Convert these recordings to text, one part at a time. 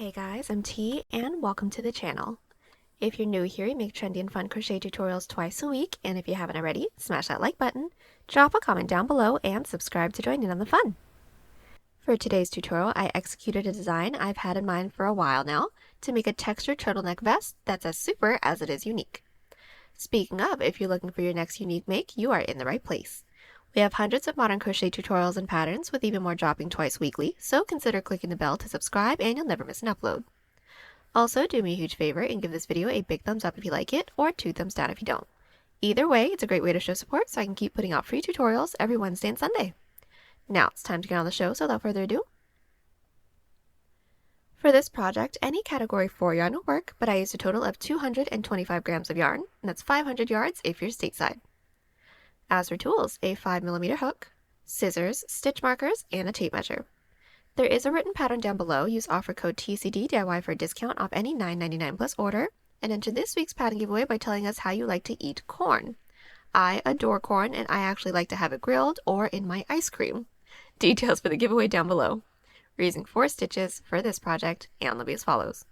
Hey guys, I'm T and welcome to the channel. If you're new here, we make trendy and fun crochet tutorials twice a week, and if you haven't already, smash that like button, drop a comment down below, and subscribe to join in on the fun. For today's tutorial, I executed a design I've had in mind for a while now to make a textured turtleneck vest that's as super as it is unique. Speaking of, if you're looking for your next unique make, you are in the right place. We have hundreds of modern crochet tutorials and patterns with even more dropping twice weekly, so consider clicking the bell to subscribe and you'll never miss an upload. Also, do me a huge favor and give this video a big thumbs up if you like it, or 2 thumbs down if you don't. Either way, it's a great way to show support so I can keep putting out free tutorials every Wednesday and Sunday. Now it's time to get on the show, so without further ado. For this project, any category 4 yarn will work, but I used a total of 225 grams of yarn, and that's 500 yards if you're stateside. As for tools, a 5mm hook, scissors, stitch markers, and a tape measure. There is a written pattern down below. Use offer code TCDDIY for a discount off any $9.99 plus order, and enter this week's pattern giveaway by telling us how you like to eat corn. I adore corn, and I actually like to have it grilled or in my ice cream. Details for the giveaway down below. We're using 4 stitches for this project, and they'll be as follows.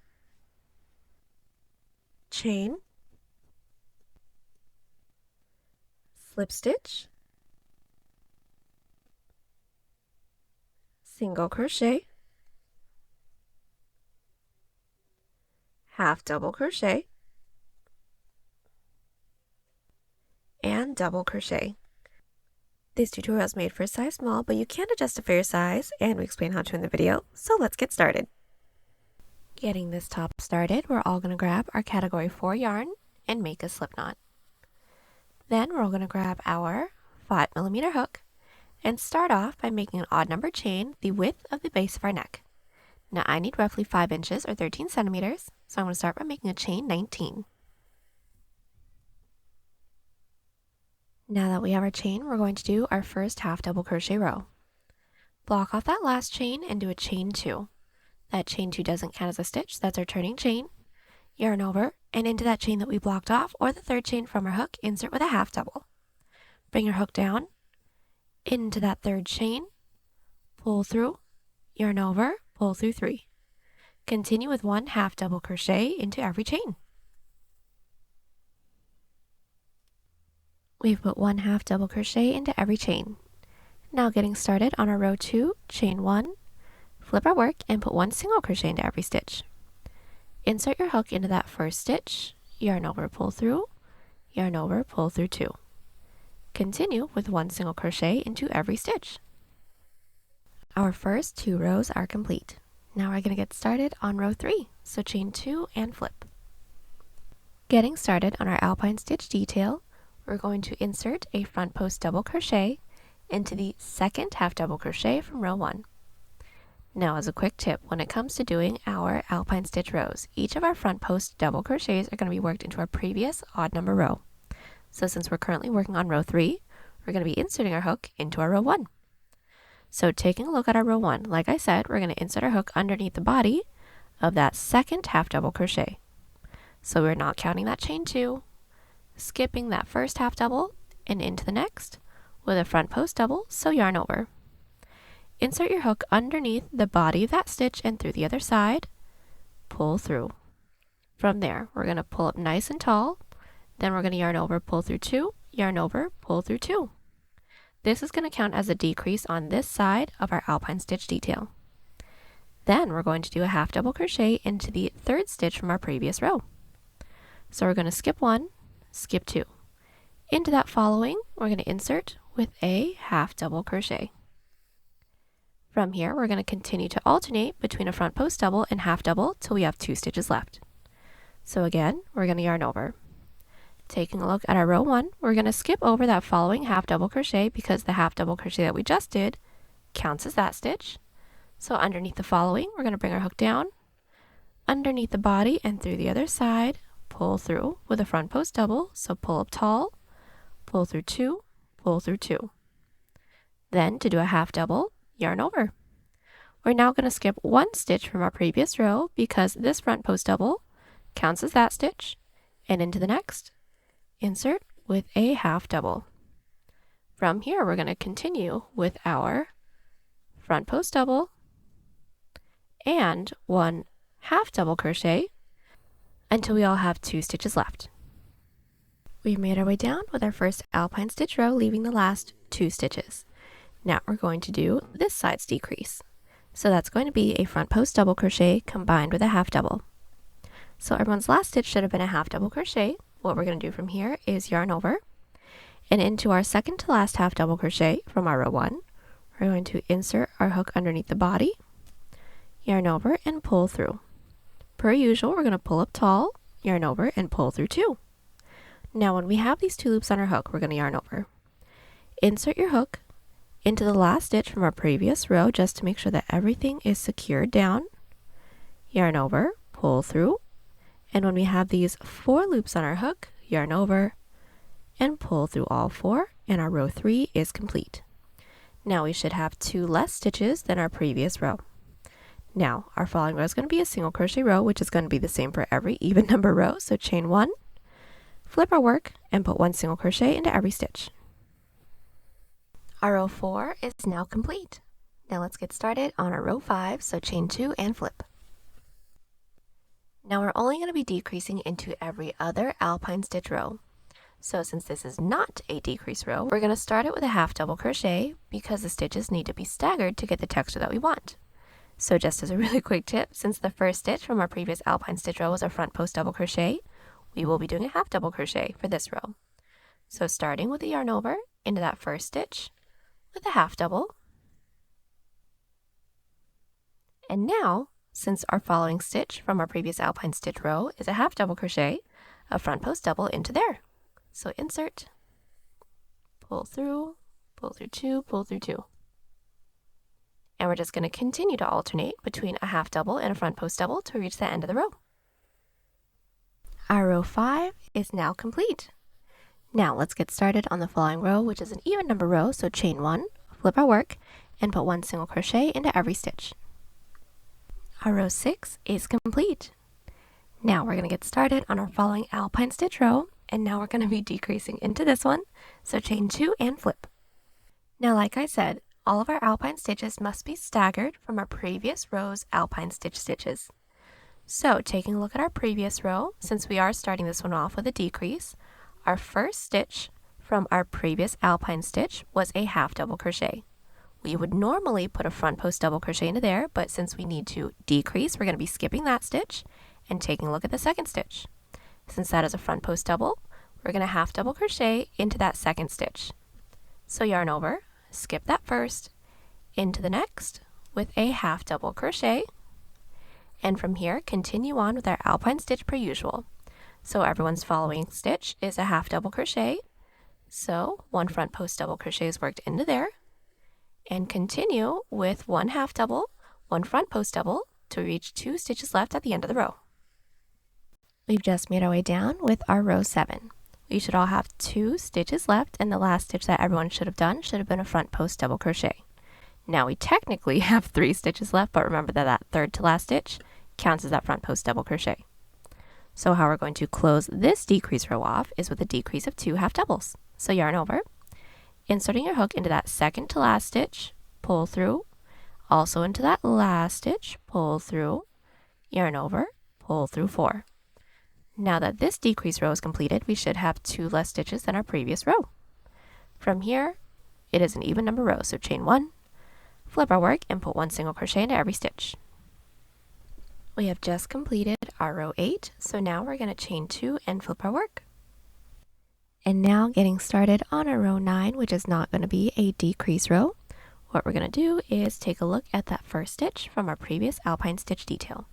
Chain, slip stitch, single crochet, half double crochet, and double crochet. This tutorial is made for a size small, but you can adjust it for your size, and we explain how to in the video, so let's get started. Getting this top started, we're all going to grab our category 4 yarn and make a slip knot. Then we're all going to grab our 5mm hook and start off by making an odd number chain the width of the base of our neck. Now I need roughly 5 inches or 13 centimeters, so I'm going to start by making a chain 19. Now that we have our chain, we're going to do our first half double crochet row. Block off that last chain and do a chain 2. That chain 2 doesn't count as a stitch, that's our turning chain. Yarn over and into that chain that we blocked off, or the third chain from our hook, insert with a half double. Bring your hook down into that third chain, pull through, yarn over, pull through 3. Continue with 1 half double crochet into every chain. We've put 1 half double crochet into every chain. Now getting started on our row 2, chain 1, flip our work and put 1 single crochet into every stitch. Insert your hook into that first stitch, yarn over, pull through, yarn over, pull through 2. Continue with 1 single crochet into every stitch. Our first 2 rows are complete. Now we're going to get started on row 3, so chain 2 and flip. Getting started on our Alpine stitch detail, we're going to insert a front post double crochet into the second half double crochet from row 1. Now as a quick tip, when it comes to doing our Alpine stitch rows, each of our front post double crochets are going to be worked into our previous odd number row. So since we're currently working on row 3, we're going to be inserting our hook into our row 1. So taking a look at our row 1, like I said, we're going to insert our hook underneath the body of that second half double crochet. So we're not counting that chain 2, skipping that first half double and into the next with a front post double, so yarn over. Insert your hook underneath the body of that stitch and through the other side, pull through. From there, we're going to pull up nice and tall, then we're going to yarn over, pull through 2, yarn over, pull through 2. This is going to count as a decrease on this side of our Alpine stitch detail. Then we're going to do a half double crochet into the third stitch from our previous row. So we're going to skip 1, skip 2. Into that following, we're going to insert with a half double crochet. From here, we're going to continue to alternate between a front post double and half double till we have 2 stitches left. So again, we're going to yarn over. Taking a look at our row 1, we're going to skip over that following half double crochet because the half double crochet that we just did counts as that stitch. So underneath the following, we're going to bring our hook down, underneath the body and through the other side, pull through with a front post double, so pull up tall, pull through 2, pull through 2. Then to do a half double, yarn over. We're now going to skip 1 stitch from our previous row because this front post double counts as that stitch, and into the next, insert with a half double. From here, we're going to continue with our front post double and 1 half double crochet until we all have 2 stitches left. We've made our way down with our first alpine stitch row, leaving the last 2 stitches. Now we're going to do this side's decrease. So that's going to be a front post double crochet combined with a half double. So everyone's last stitch should have been a half double crochet. What we're going to do from here is yarn over and into our second to last half double crochet from our row 1. We're going to insert our hook underneath the body, yarn over and pull through. Per usual, we're going to pull up tall, yarn over and pull through 2. Now when we have these 2 loops on our hook, we're going to yarn over. Insert your hook into the last stitch from our previous row just to make sure that everything is secured down. Yarn over, pull through, and when we have these 4 loops on our hook, yarn over and pull through all 4, and our row 3 is complete. Now we should have 2 less stitches than our previous row. Now our following row is going to be a single crochet row, which is going to be the same for every even number row. So chain 1, flip our work, and put 1 single crochet into every stitch. Our row 4 is now complete. Now let's get started on our row 5, so chain 2 and flip. Now we're only going to be decreasing into every other alpine stitch row. So since this is not a decrease row, we're going to start it with a half double crochet because the stitches need to be staggered to get the texture that we want. So just as a really quick tip, since the first stitch from our previous alpine stitch row was a front post double crochet, we will be doing a half double crochet for this row. So starting with the yarn over into that first stitch with a half double. And now, since our following stitch from our previous alpine stitch row is a half double crochet, a front post double into there. So insert, pull through 2, pull through 2. And we're just going to continue to alternate between a half double and a front post double to reach the end of the row. Our row 5 is now complete. Now let's get started on the following row, which is an even number row, so chain 1, flip our work, and put 1 single crochet into every stitch. Our row 6 is complete. Now we're going to get started on our following alpine stitch row, and now we're going to be decreasing into this one, so chain 2 and flip. Now like I said, all of our alpine stitches must be staggered from our previous row's alpine stitches. So taking a look at our previous row, since we are starting this one off with a decrease, our first stitch from our previous alpine stitch was a half double crochet. We would normally put a front post double crochet into there, but since we need to decrease, we're going to be skipping that stitch and taking a look at the second stitch. Since that is a front post double, we're going to half double crochet into that second stitch. So yarn over, skip that first, into the next with a half double crochet, and from here continue on with our alpine stitch per usual. So everyone's following stitch is a half double crochet, so 1 front post double crochet is worked into there, and continue with 1 half double, 1 front post double to reach 2 stitches left at the end of the row. We've just made our way down with our row 7. We should all have 2 stitches left, and the last stitch that everyone should have done should have been a front post double crochet. Now we technically have 3 stitches left, but remember that that third to last stitch counts as that front post double crochet. So how we're going to close this decrease row off is with a decrease of 2 half doubles. So yarn over, inserting your hook into that second to last stitch, pull through, also into that last stitch, pull through, yarn over, pull through 4. Now that this decrease row is completed, we should have 2 less stitches than our previous row. From here, it is an even number row, so chain 1, flip our work, and put 1 single crochet into every stitch. We have just completed our row 8, so now we're going to chain 2 and flip our work. And now getting started on our row 9, which is not going to be a decrease row. What we're going to do is take a look at that first stitch from our previous alpine stitch detail.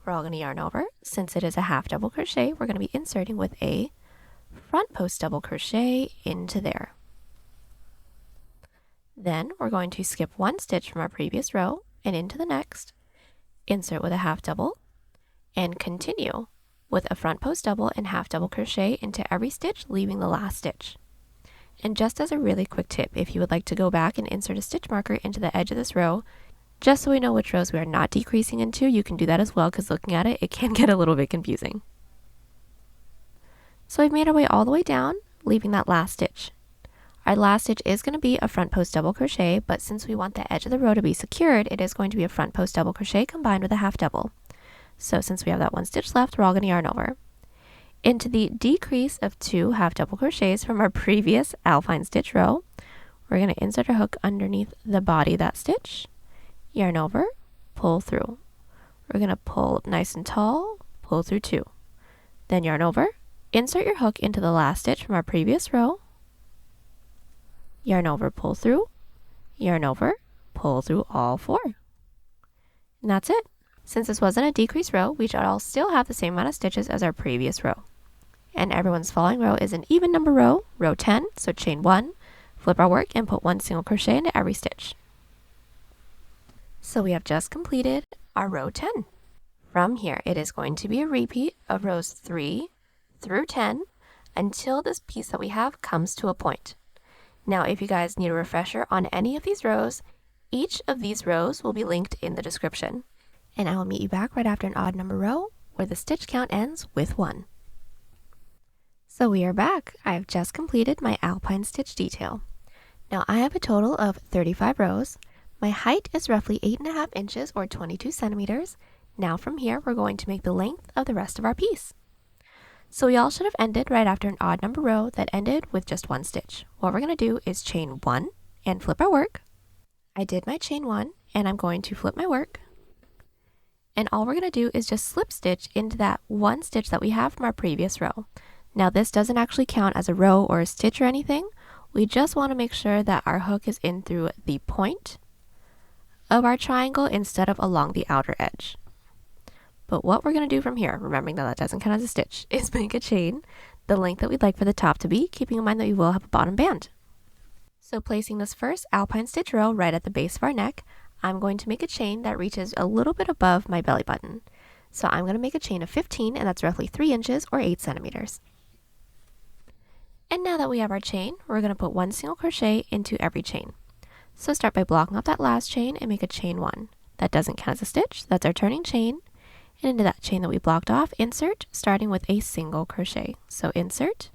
We're all going to yarn over. Since it is a half double crochet, we're going to be inserting with a front post double crochet into there. Then we're going to skip 1 stitch from our previous row and into the next, insert with a half double, and continue with a front post double and half double crochet into every stitch, leaving the last stitch. And just as a really quick tip, if you would like to go back and insert a stitch marker into the edge of this row, just so we know which rows we are not decreasing into, you can do that as well, because looking at it, it can get a little bit confusing. So we've made our way all the way down, leaving that last stitch. Our last stitch is going to be a front post double crochet, but since we want the edge of the row to be secured, it is going to be a front post double crochet combined with a half double. So since we have that 1 stitch left, we're all going to yarn over. Into the decrease of 2 half double crochets from our previous Alpine stitch row, we're going to insert our hook underneath the body of that stitch, yarn over, pull through. We're going to pull nice and tall, pull through 2. Then yarn over, insert your hook into the last stitch from our previous row, yarn over, pull through, yarn over, pull through all 4. And that's it. Since this wasn't a decreased row, we should all still have the same amount of stitches as our previous row. And everyone's following row is an even number row, row 10, so chain 1, flip our work, and put 1 single crochet into every stitch. So we have just completed our row 10. From here, it is going to be a repeat of rows 3 through 10 until this piece that we have comes to a point. Now, if you guys need a refresher on any of these rows, each of these rows will be linked in the description. And I will meet you back right after an odd number row where the stitch count ends with 1. So we are back. I have just completed my Alpine stitch detail. Now I have a total of 35 rows. My height is roughly 8.5 inches or 22 centimeters. Now from here, we're going to make the length of the rest of our piece. So we all should have ended right after an odd number row that ended with just 1 stitch. What we're going to do is chain 1 and flip our work. I did my chain 1 and I'm going to flip my work. And all we're going to do is just slip stitch into that 1 stitch that we have from our previous row. Now this doesn't actually count as a row or a stitch or anything. We just want to make sure that our hook is in through the point of our triangle instead of along the outer edge. But what we're going to do from here, remembering that that doesn't count as a stitch, is make a chain the length that we'd like for the top to be, keeping in mind that we will have a bottom band. So placing this first Alpine stitch row right at the base of our neck, I'm going to make a chain that reaches a little bit above my belly button. So I'm going to make a chain of 15, and that's roughly 3 inches or 8 centimeters. And now that we have our chain, we're going to put 1 single crochet into every chain. So start by blocking off that last chain and make a chain 1. That doesn't count as a stitch, that's our turning chain. And into that chain that we blocked off, insert, starting with a single crochet. So insert,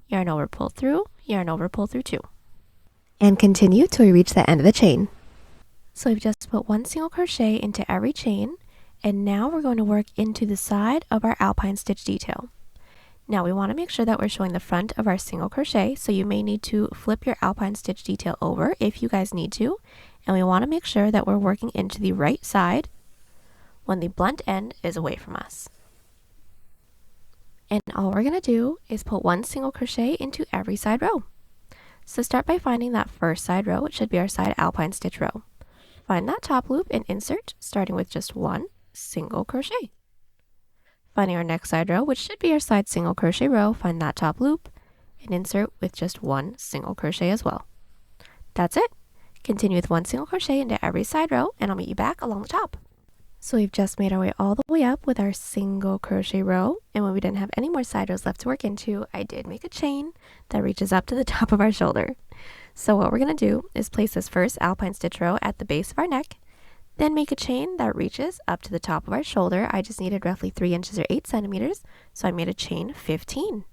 yarn over, pull through, yarn over, pull through 2. And continue till we reach the end of the chain. So we've just put 1 single crochet into every chain, and now we're going to work into the side of our Alpine stitch detail. Now we want to make sure that we're showing the front of our single crochet, so you may need to flip your Alpine stitch detail over if you guys need to, and we want to make sure that we're working into the right side when the blunt end is away from us. And all we're going to do is put 1 single crochet into every side row. So start by finding that first side row, which should be our side Alpine stitch row. Find that top loop and insert, starting with just 1 single crochet. Finding our next side row, which should be our side single crochet row, find that top loop and insert with just 1 single crochet as well. That's it. Continue with 1 single crochet into every side row, and I'll meet you back along the top. So we've just made our way all the way up with our single crochet row, and when we didn't have any more side rows left to work into, I did make a chain that reaches up to the top of our shoulder. So what we're going to do is place this first Alpine stitch row at the base of our neck, then make a chain that reaches up to the top of our shoulder. I just needed roughly 3 inches or 8 centimeters, so I made a chain 15.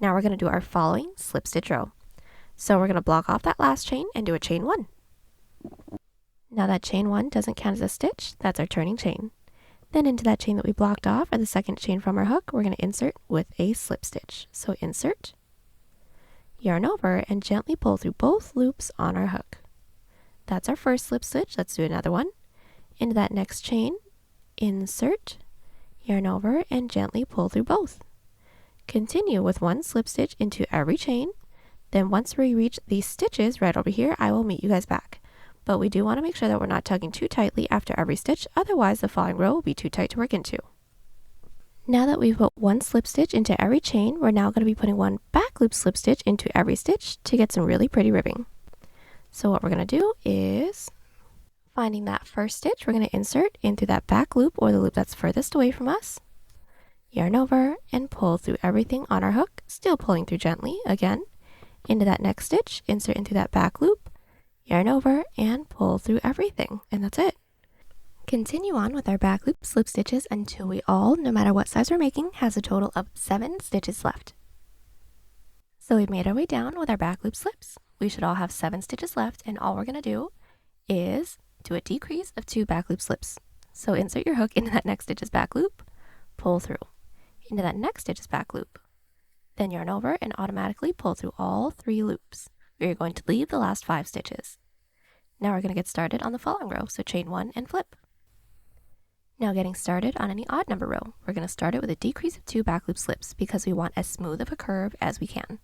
Now we're going to do our following slip stitch row. So we're going to block off that last chain and do a chain 1. Now that chain 1 doesn't count as a stitch, that's our turning chain. Then into that chain that we blocked off, or the second chain from our hook, we're going to insert with a slip stitch. So insert, yarn over, and gently pull through both loops on our hook. That's our first slip stitch. Let's do another one. Into that next chain, insert, yarn over, and gently pull through both. Continue with 1 slip stitch into every chain. Then once we reach these stitches right over here, I will meet you guys back. But we do want to make sure that we're not tugging too tightly after every stitch, otherwise the following row will be too tight to work into. Now that we've put 1 slip stitch into every chain, we're now going to be putting 1 back loop slip stitch into every stitch to get some really pretty ribbing. So what we're going to do is, finding that first stitch, we're going to insert into that back loop, or the loop that's furthest away from us, yarn over, and pull through everything on our hook, still pulling through gently again. Into that next stitch, insert into that back loop, yarn over, and pull through everything, and that's it. Continue on with our back loop slip stitches until we all, no matter what size we're making, has a total of 7 stitches left. So we've made our way down with our back loop slips. We should all have 7 stitches left, and all we're going to do is do a decrease of 2 back loop slips. So insert your hook into that next stitch's back loop, pull through, into that next stitch's back loop. Then yarn over and automatically pull through all 3 loops. We're going to leave the last 5 stitches. Now we're going to get started on the following row, so chain 1 and flip. Now getting started on any odd number row, we're going to start it with a decrease of 2 back loop slips because we want as smooth of a curve as we can.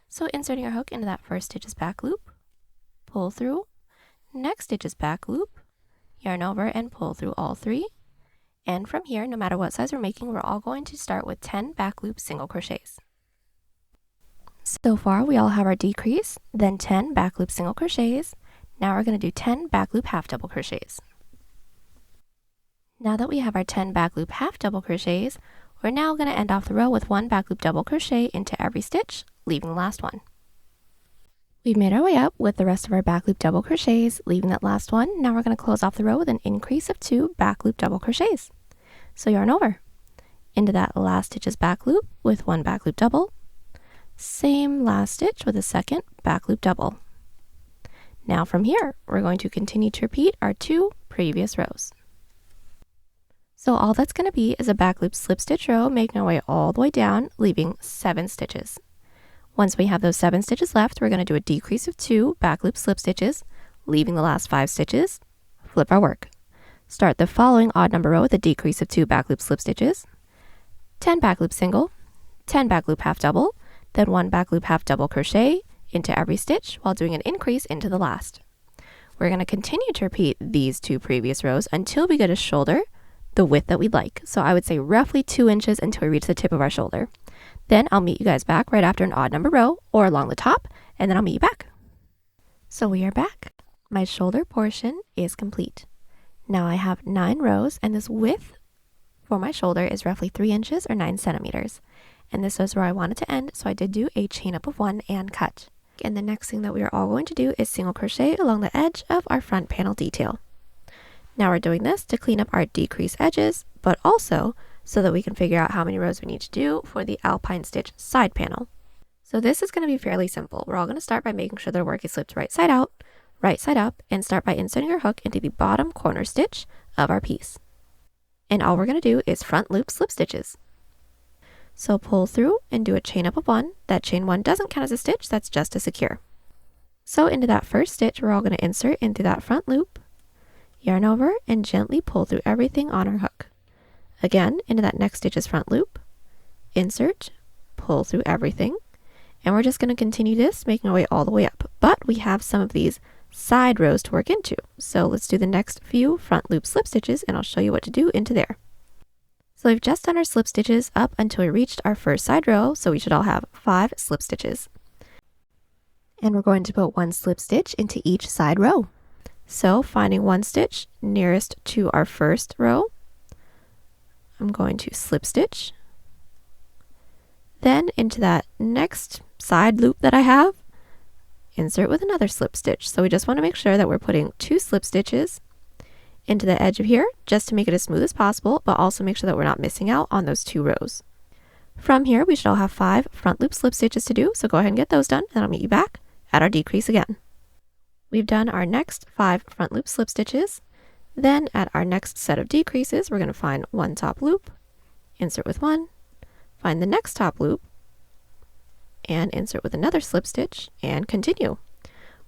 So inserting our hook into that first stitch's back loop, pull through, next stitch's back loop, yarn over and pull through all 3. And from here, no matter what size we're making, we're all going to start with 10 back loop single crochets. So far, we all have our decrease, then 10 back loop single crochets. Now we're going to do 10 back loop half double crochets. Now that we have our 10 back loop half double crochets, we're now going to end off the row with 1 back loop double crochet into every stitch, leaving the last one. We've made our way up with the rest of our back loop double crochets, leaving that last one. Now we're going to close off the row with an increase of 2 back loop double crochets. So yarn over into that last stitch's back loop with 1 back loop double, same last stitch with a second back loop double. Now from here, we're going to continue to repeat our 2 previous rows. So all that's going to be is a back loop slip stitch row, making our way all the way down, leaving 7 stitches. Once we have those 7 stitches left, we're going to do a decrease of 2 back loop slip stitches, leaving the last 5 stitches, flip our work. Start the following odd number row with a decrease of 2 back loop slip stitches, 10 back loop single, 10 back loop half double, then 1 back loop half double crochet into every stitch while doing an increase into the last. We're going to continue to repeat these 2 previous rows until we get a shoulder the width that we'd like. So I would say roughly 2 inches until we reach the tip of our shoulder. Then I'll meet you guys back right after an odd number row or along the top, and then I'll meet you back. So we are back. My shoulder portion is complete. Now I have 9 rows, and this width for my shoulder is roughly 3 inches or 9 centimeters. And this is where I wanted to end, so I did do a chain up of 1 and cut. And the next thing that we are all going to do is single crochet along the edge of our front panel detail. Now we're doing this to clean up our decrease edges, but also so that we can figure out how many rows we need to do for the Alpine stitch side panel. So this is going to be fairly simple. We're all going to start by making sure that our work is slipped right side out, right side up, and start by inserting our hook into the bottom corner stitch of our piece. And all we're going to do is front loop slip stitches. So pull through and do a chain up of 1. That chain 1 doesn't count as a stitch, that's just to secure. So into that first stitch, we're all going to insert into that front loop, yarn over, and gently pull through everything on our hook. Again, into that next stitch's front loop, insert, pull through everything, and we're just going to continue this, making our way all the way up. But we have some of these side rows to work into, so let's do the next few front loop slip stitches, and I'll show you what to do into there. So we've just done our slip stitches up until we reached our first side row, so we should all have 5 slip stitches. And we're going to put 1 slip stitch into each side row. So finding 1 stitch nearest to our first row, I'm going to slip stitch. Then into that next side loop that I have, insert with another slip stitch. So we just want to make sure that we're putting 2 slip stitches into the edge of here, just to make it as smooth as possible, but also make sure that we're not missing out on those 2 rows. From here, we should all have 5 front loop slip stitches to do, so go ahead and get those done, and I'll meet you back at our decrease again. We've done our next 5 front loop slip stitches. Then at our next set of decreases, we're going to find 1 top loop, insert with 1, find the next top loop, and insert with another slip stitch, and continue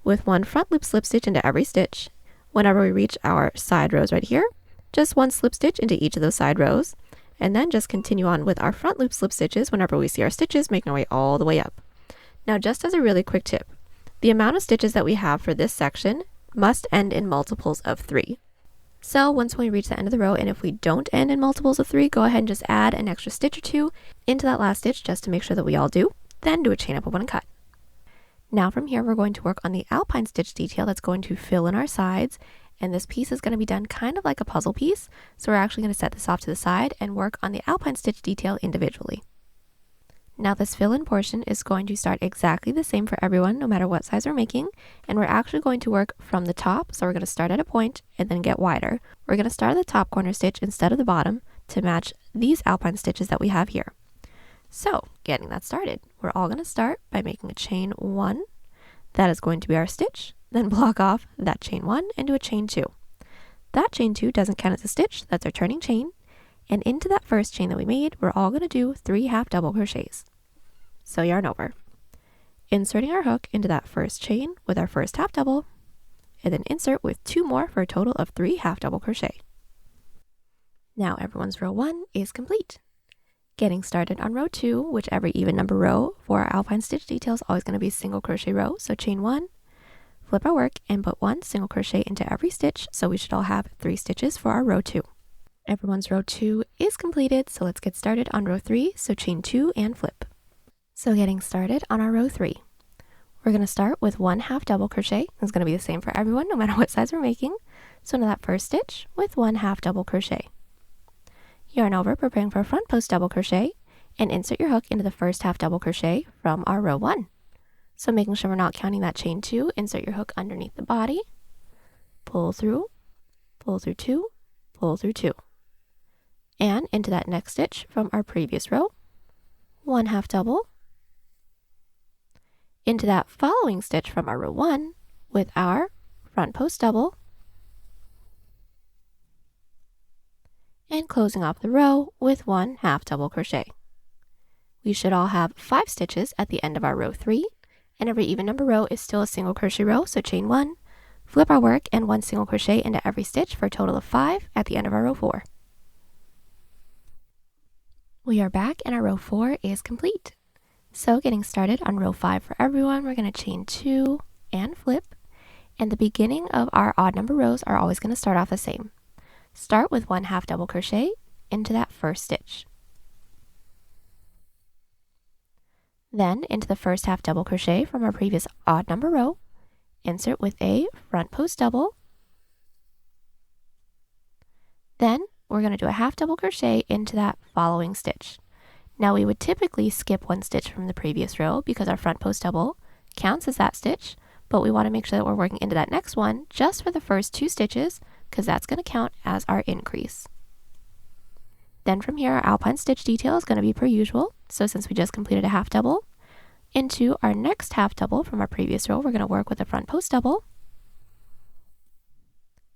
with 1 front loop slip stitch into every stitch. Whenever we reach our side rows right here, just 1 slip stitch into each of those side rows, and then just continue on with our front loop slip stitches whenever we see our stitches making our way all the way up. Now, just as a really quick tip, the amount of stitches that we have for this section must end in multiples of 3. So once we reach the end of the row, and if we don't end in multiples of 3, go ahead and just add an extra stitch or 2 into that last stitch just to make sure that we all do, then do a chain up of 1 and cut. Now from here, we're going to work on the Alpine stitch detail that's going to fill in our sides, and this piece is going to be done kind of like a puzzle piece, so we're actually going to set this off to the side and work on the Alpine stitch detail individually. Now this fill-in portion is going to start exactly the same for everyone, no matter what size we're making, and we're actually going to work from the top, so we're going to start at a point and then get wider. We're going to start at the top corner stitch instead of the bottom to match these Alpine stitches that we have here. So, getting that started, we're all going to start by making a chain 1. That is going to be our stitch, then block off that chain 1 and do a chain 2. that chain 2 doesn't count as a stitch, that's our turning chain. And into that first chain that we made, we're all going to do 3 half double crochets. So yarn over, inserting our hook into that first chain with our first half double, and then insert with 2 more for a total of 3 half double crochet. Now everyone's row 1 is complete. Getting started on row 2, which every even number row for our Alpine stitch detail is always going to be a single crochet row. So chain 1, flip our work, and put 1 single crochet into every stitch, so we should all have 3 stitches for our row 2. Everyone's row 2 is completed, so let's get started on row 3, so chain 2 and flip. So getting started on our row 3, we're going to start with 1 half double crochet. It's going to be the same for everyone, no matter what size we're making. So into that first stitch with 1 half double crochet. Yarn over, preparing for a front post double crochet, and insert your hook into the first half double crochet from our row 1. So making sure we're not counting that chain 2, insert your hook underneath the body, pull through 2, pull through 2. And into that next stitch from our previous row, 1 half double, into that following stitch from our row 1 with our front post double, and closing off the row with 1 half double crochet. We should all have 5 stitches at the end of our row 3, and every even number row is still a single crochet row, so chain 1, flip our work, and 1 single crochet into every stitch for a total of 5 at the end of our row 4. We are back and our row 4 is complete. So getting started on row 5 for everyone, we're going to chain 2 and flip, and the beginning of our odd number rows are always going to start off the same. Start with 1 half double crochet into that first stitch. Then into the first half double crochet from our previous odd number row, insert with a front post double. Then we're going to do a half double crochet into that following stitch. Now we would typically skip 1 stitch from the previous row because our front post double counts as that stitch, but we want to make sure that we're working into that next one just for the first 2 stitches because that's going to count as our increase. Then from here, our Alpine stitch detail is going to be per usual. So since we just completed a half double, into our next half double from our previous row, we're going to work with a front post double.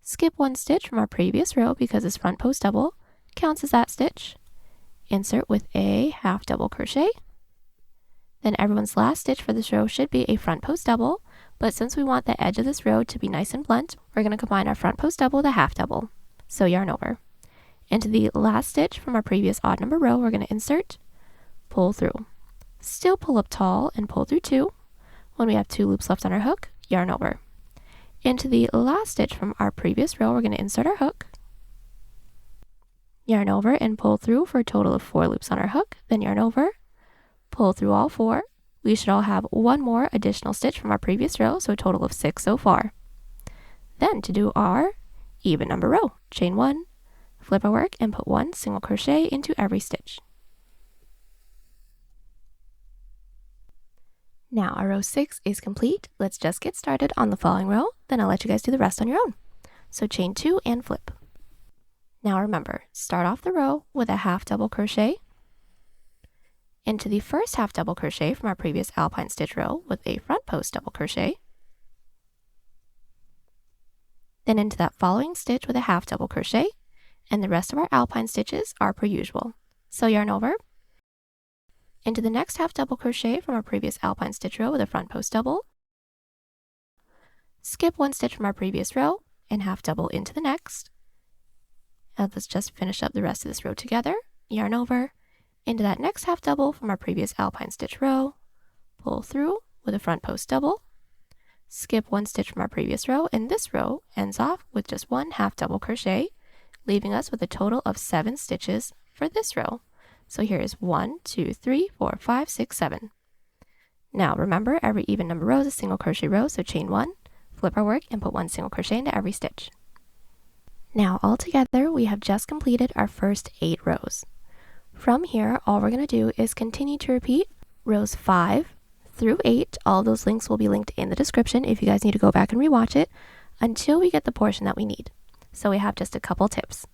Skip 1 stitch from our previous row because this front post double counts as that stitch. Insert with a half double crochet. Then everyone's last stitch for this row should be a front post double, but since we want the edge of this row to be nice and blunt, we're going to combine our front post double with a half double. So yarn over. Into the last stitch from our previous odd number row, we're going to insert, pull through. Still pull up tall and pull through 2. When we have 2 loops left on our hook, yarn over. Into the last stitch from our previous row, we're going to insert our hook, yarn over and pull through for a total of 4 loops on our hook, then yarn over, pull through all 4. We should all have 1 more additional stitch from our previous row, so a total of 6 so far. Then to do our even number row, chain 1, flip our work, and put 1 single crochet into every stitch. Now our row 6 is complete. Let's just get started on the following row, then I'll let you guys do the rest on your own. So chain 2 and flip. Now remember, start off the row with a half double crochet into the first half double crochet from our previous Alpine stitch row with a front post double crochet, then into that following stitch with a half double crochet, and the rest of our Alpine stitches are per usual. So yarn over, into the next half double crochet from our previous Alpine stitch row with a front post double, skip 1 stitch from our previous row, and half double into the next. Now let's just finish up the rest of this row together, yarn over, into that next half double from our previous Alpine stitch row, pull through with a front post double, skip 1 stitch from our previous row, and this row ends off with just 1 half double crochet, leaving us with a total of 7 stitches for this row. So here is 1, 2, 3, 4, 5, 6, 7. Now remember, every even number row is a single crochet row, so chain 1, flip our work, and put 1 single crochet into every stitch. Now all together, we have just completed our first 8 rows. From here, all we're going to do is continue to repeat rows 5 through 8. All of those links will be linked in the description if you guys need to go back and rewatch it until we get the portion that we need. So we have just a couple tips.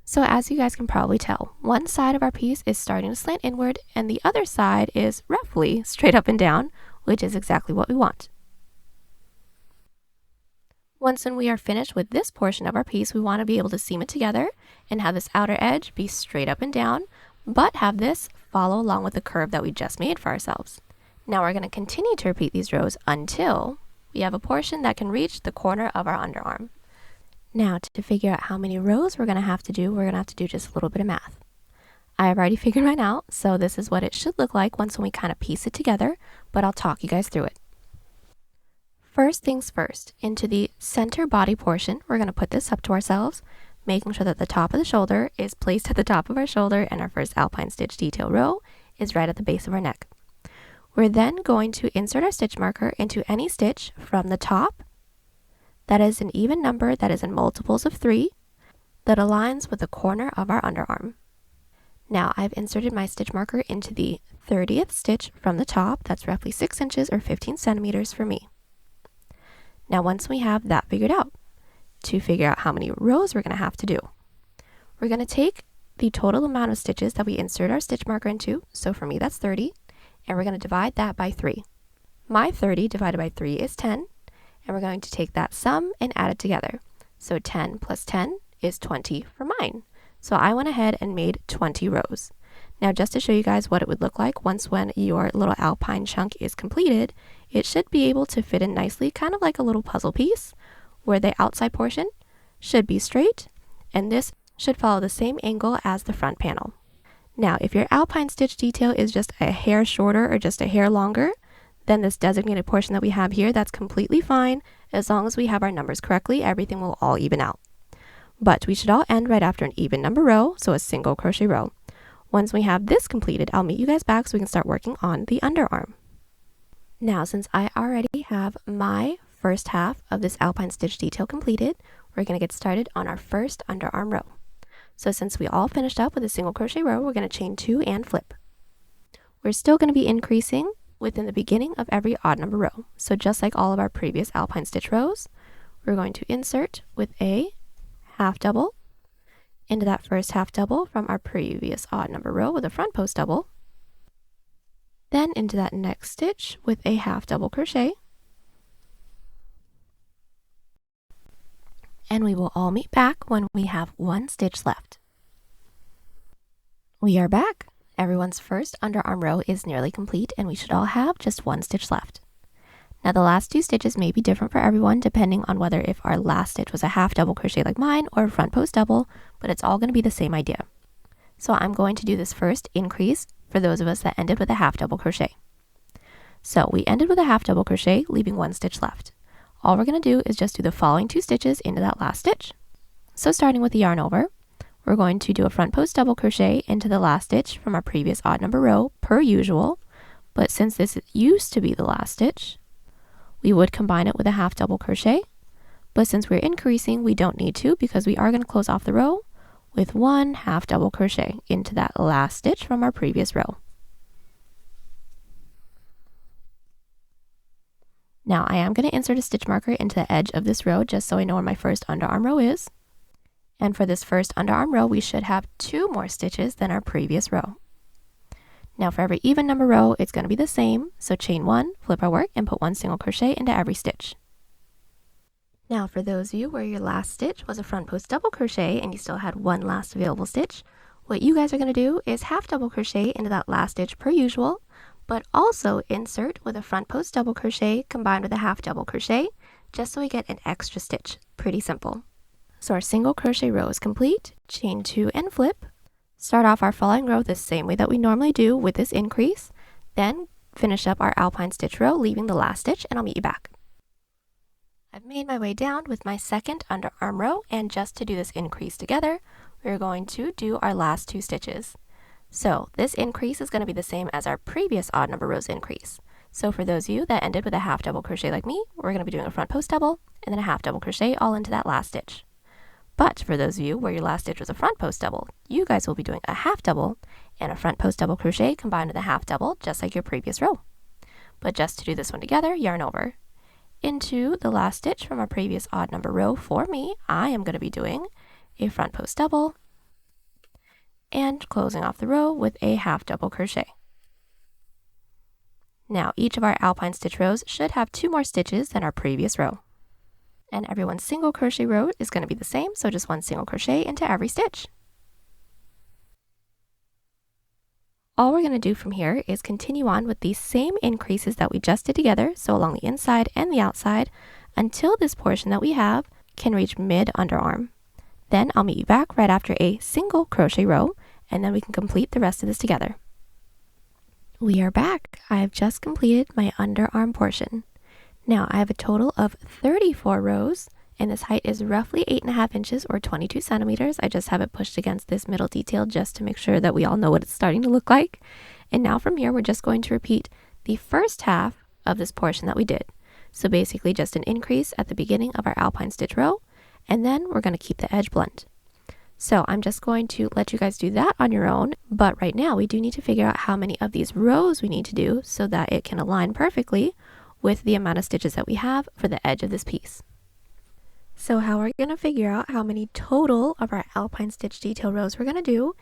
So as you guys can probably tell, one side of our piece is starting to slant inward and the other side is roughly straight up and down, which is exactly what we want. Once we are finished with this portion of our piece, we want to be able to seam it together and have this outer edge be straight up and down, but have this follow along with the curve that we just made for ourselves. Now we're going to continue to repeat these rows until we have a portion that can reach the corner of our underarm. Now to figure out how many rows we're going to have to do, we're going to have to do just a little bit of math. I have already figured mine out, so this is what it should look like once we kind of piece it together, but I'll talk you guys through it. First things first, into the center body portion, we're going to put this up to ourselves, making sure that the top of the shoulder is placed at the top of our shoulder and our first Alpine stitch detail row is right at the base of our neck. We're then going to insert our stitch marker into any stitch from the top that is an even number that is in multiples of 3 that aligns with the corner of our underarm. Now I've inserted my stitch marker into the 30th stitch from the top, that's roughly 6 inches or 15 centimeters for me. Now once we have that figured out, to figure out how many rows we're going to have to do, we're going to take the total amount of stitches that we insert our stitch marker into, so for me that's 30, and we're going to divide that by 3. My 30 divided by 3 is 10, and we're going to take that sum and add it together. So 10 plus 10 is 20 for mine. So I went ahead and made 20 rows. Now just to show you guys what it would look like when your little Alpine chunk is completed, it should be able to fit in nicely, kind of like a little puzzle piece, where the outside portion should be straight, and this should follow the same angle as the front panel. Now, if your Alpine stitch detail is just a hair shorter or just a hair longer, then this designated portion that we have here, that's completely fine. As long as we have our numbers correctly, everything will all even out. But we should all end right after an even number row, so a single crochet row. Once we have this completed, I'll meet you guys back so we can start working on the underarm. Now, since I already have my first half of this Alpine stitch detail completed, we're going to get started on our first underarm row. So since we all finished up with a single crochet row, we're going to chain 2 and flip. We're still going to be increasing within the beginning of every odd number row. So just like all of our previous Alpine stitch rows, we're going to insert with a half double into that first half double from our previous odd number row with a front post double, then into that next stitch with a half double crochet, and we will all meet back when we have 1 stitch left. We are back. Everyone's first underarm row is nearly complete, and we should all have just 1 stitch left. Now the last 2 stitches may be different for everyone depending on whether if our last stitch was a half double crochet like mine or a front post double, but it's all going to be the same idea. So I'm going to do this first increase for those of us that ended with a half double crochet. So we ended with a half double crochet, leaving 1 stitch left. All we're going to do is just do the following 2 stitches into that last stitch. So starting with the yarn over, we're going to do a front post double crochet into the last stitch from our previous odd number row per usual, but since this used to be the last stitch, we would combine it with a half double crochet, but since we're increasing, we don't need to because we are going to close off the row with 1 half double crochet into that last stitch from our previous row. Now I am going to insert a stitch marker into the edge of this row just so I know where my first underarm row is. And for this first underarm row, we should have 2 more stitches than our previous row. Now for every even number row, it's going to be the same, so chain 1, flip our work, and put 1 single crochet into every stitch. Now for those of you where your last stitch was a front post double crochet and you still had 1 last available stitch, what you guys are going to do is half double crochet into that last stitch per usual, but also insert with a front post double crochet combined with a half double crochet, just so we get an extra stitch. Pretty simple. So our single crochet row is complete, chain 2 and flip. Start off our following row the same way that we normally do with this increase, then finish up our Alpine stitch row, leaving the last stitch, and I'll meet you back. I've made my way down with my second underarm row, and just to do this increase together, we're going to do our last 2 stitches. So this increase is going to be the same as our previous odd number rows increase. So for those of you that ended with a half double crochet like me, we're going to be doing a front post double, and then a half double crochet all into that last stitch. But for those of you where your last stitch was a front post double, you guys will be doing a half double and a front post double crochet combined with a half double, just like your previous row. But just to do this one together, yarn over into the last stitch from our previous odd number row. For me, I am going to be doing a front post double and closing off the row with a half double crochet. Now each of our Alpine stitch rows should have 2 more stitches than our previous row. And everyone's single crochet row is going to be the same, so just one single crochet into every stitch. All we're going to do from here is continue on with these same increases that we just did together, so along the inside and the outside, until this portion that we have can reach mid underarm. Then I'll meet you back right after a single crochet row, and then we can complete the rest of this together. We are back. I have just completed my underarm portion. Now I have a total of 34 rows, and this height is roughly 8.5 inches or 22 centimeters. I just have it pushed against this middle detail just to make sure that we all know what it's starting to look like. And now from here, we're just going to repeat the first half of this portion that we did. So basically just an increase at the beginning of our Alpine stitch row, and then we're going to keep the edge blunt. So I'm just going to let you guys do that on your own, but right now we do need to figure out how many of these rows we need to do so that it can align perfectly with the amount of stitches that we have for the edge of this piece. So how we're going to figure out how many total of our Alpine stitch detail rows we're going to do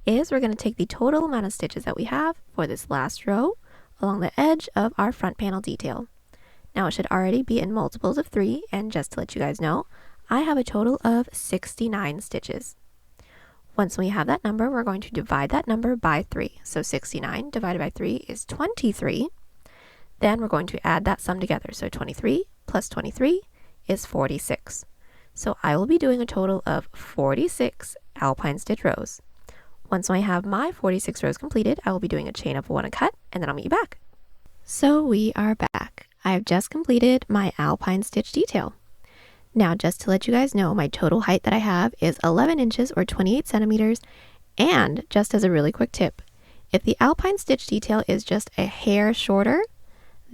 is we're going to take the total amount of stitches that we have for this last row along the edge of our front panel detail. Now it should already be in multiples of 3, and just to let you guys know, I have a total of 69 stitches. Once we have that number, we're going to divide that number by 3. So 69 divided by 3 is 23. Then we're going to add that sum together. So 23 plus 23 is 46. So I will be doing a total of 46 Alpine stitch rows. Once I have my 46 rows completed, I will be doing a chain of 1 and cut, and then I'll meet you back. So we are back. I have just completed my Alpine stitch detail. Now, just to let you guys know, my total height that I have is 11 inches or 28 centimeters. And just as a really quick tip, if the Alpine stitch detail is just a hair shorter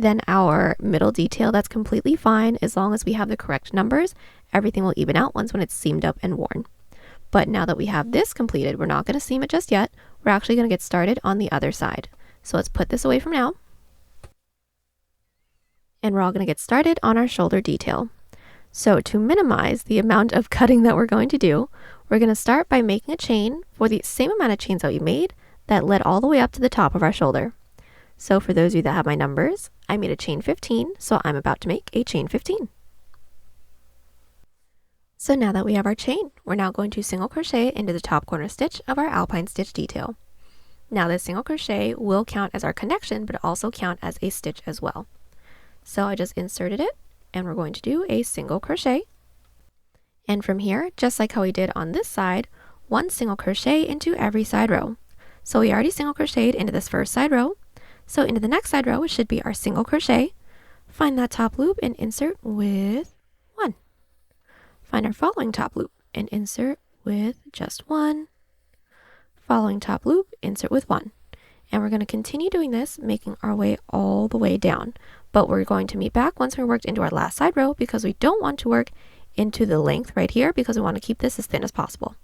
than our middle detail, that's completely fine. As long as we have the correct numbers, everything will even out once when it's seamed up and worn. But now that we have this completed, we're not going to seam it just yet. We're actually going to get started on the other side. So let's put this away from now. And we're all going to get started on our shoulder detail. So to minimize the amount of cutting that we're going to do, we're going to start by making a chain for the same amount of chains that we made that led all the way up to the top of our shoulder. So for those of you that have my numbers, I made a chain 15, so I'm about to make a chain 15. So now that we have our chain, we're now going to single crochet into the top corner stitch of our Alpine stitch detail. Now this single crochet will count as our connection, but also count as a stitch as well. So I just inserted it, and we're going to do a single crochet. And from here, just like how we did on this side, one single crochet into every side row. So we already single crocheted into this first side row. So into the next side row, it should be our single crochet. Find that top loop and insert with 1. Find our following top loop and insert with just 1. Following top loop, insert with 1. And we're going to continue doing this, making our way all the way down. But we're going to meet back once we're worked into our last side row because we don't want to work into the length right here because we want to keep this as thin as possible.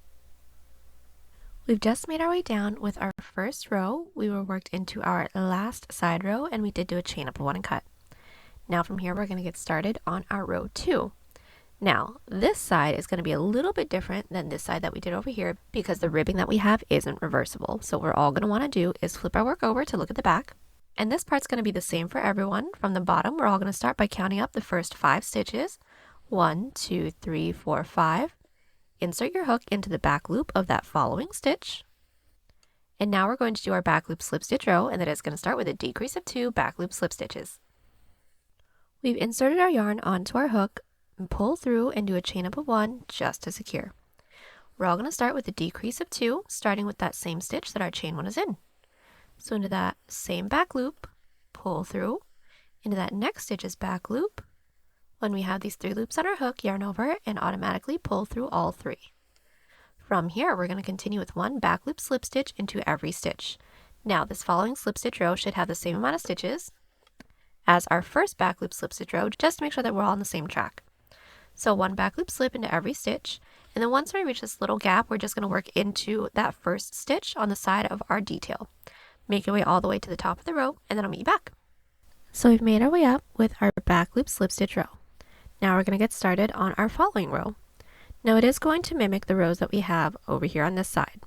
We've just made our way down with our first row. We were worked into our last side row, and we did do a chain up of 1 and cut. Now from here, we're going to get started on our row 2. Now, this side is going to be a little bit different than this side that we did over here because the ribbing that we have isn't reversible. So what we're all going to want to do is flip our work over to look at the back. And this part's going to be the same for everyone. From the bottom, we're all going to start by counting up the first 5 stitches. 1, 2, 3, 4, 5. Insert your hook into the back loop of that following stitch. And now we're going to do our back loop slip stitch row, and that is going to start with a decrease of 2 back loop slip stitches. We've inserted our yarn onto our hook, and pull through and do a chain up of 1 just to secure. We're all going to start with a decrease of 2, starting with that same stitch that our chain 1 is in. So into that same back loop, pull through, into that next stitch's back loop. When we have these 3 loops on our hook, yarn over and automatically pull through all 3. From here, we're going to continue with 1 back loop slip stitch into every stitch. Now this following slip stitch row should have the same amount of stitches as our first back loop slip stitch row, just to make sure that we're all on the same track. So 1 back loop slip into every stitch, and then once we reach this little gap, we're just going to work into that first stitch on the side of our detail. Make your way all the way to the top of the row, and then I'll meet you back. So we've made our way up with our back loop slip stitch row. Now we're going to get started on our following row. Now it is going to mimic the rows that we have over here on this side.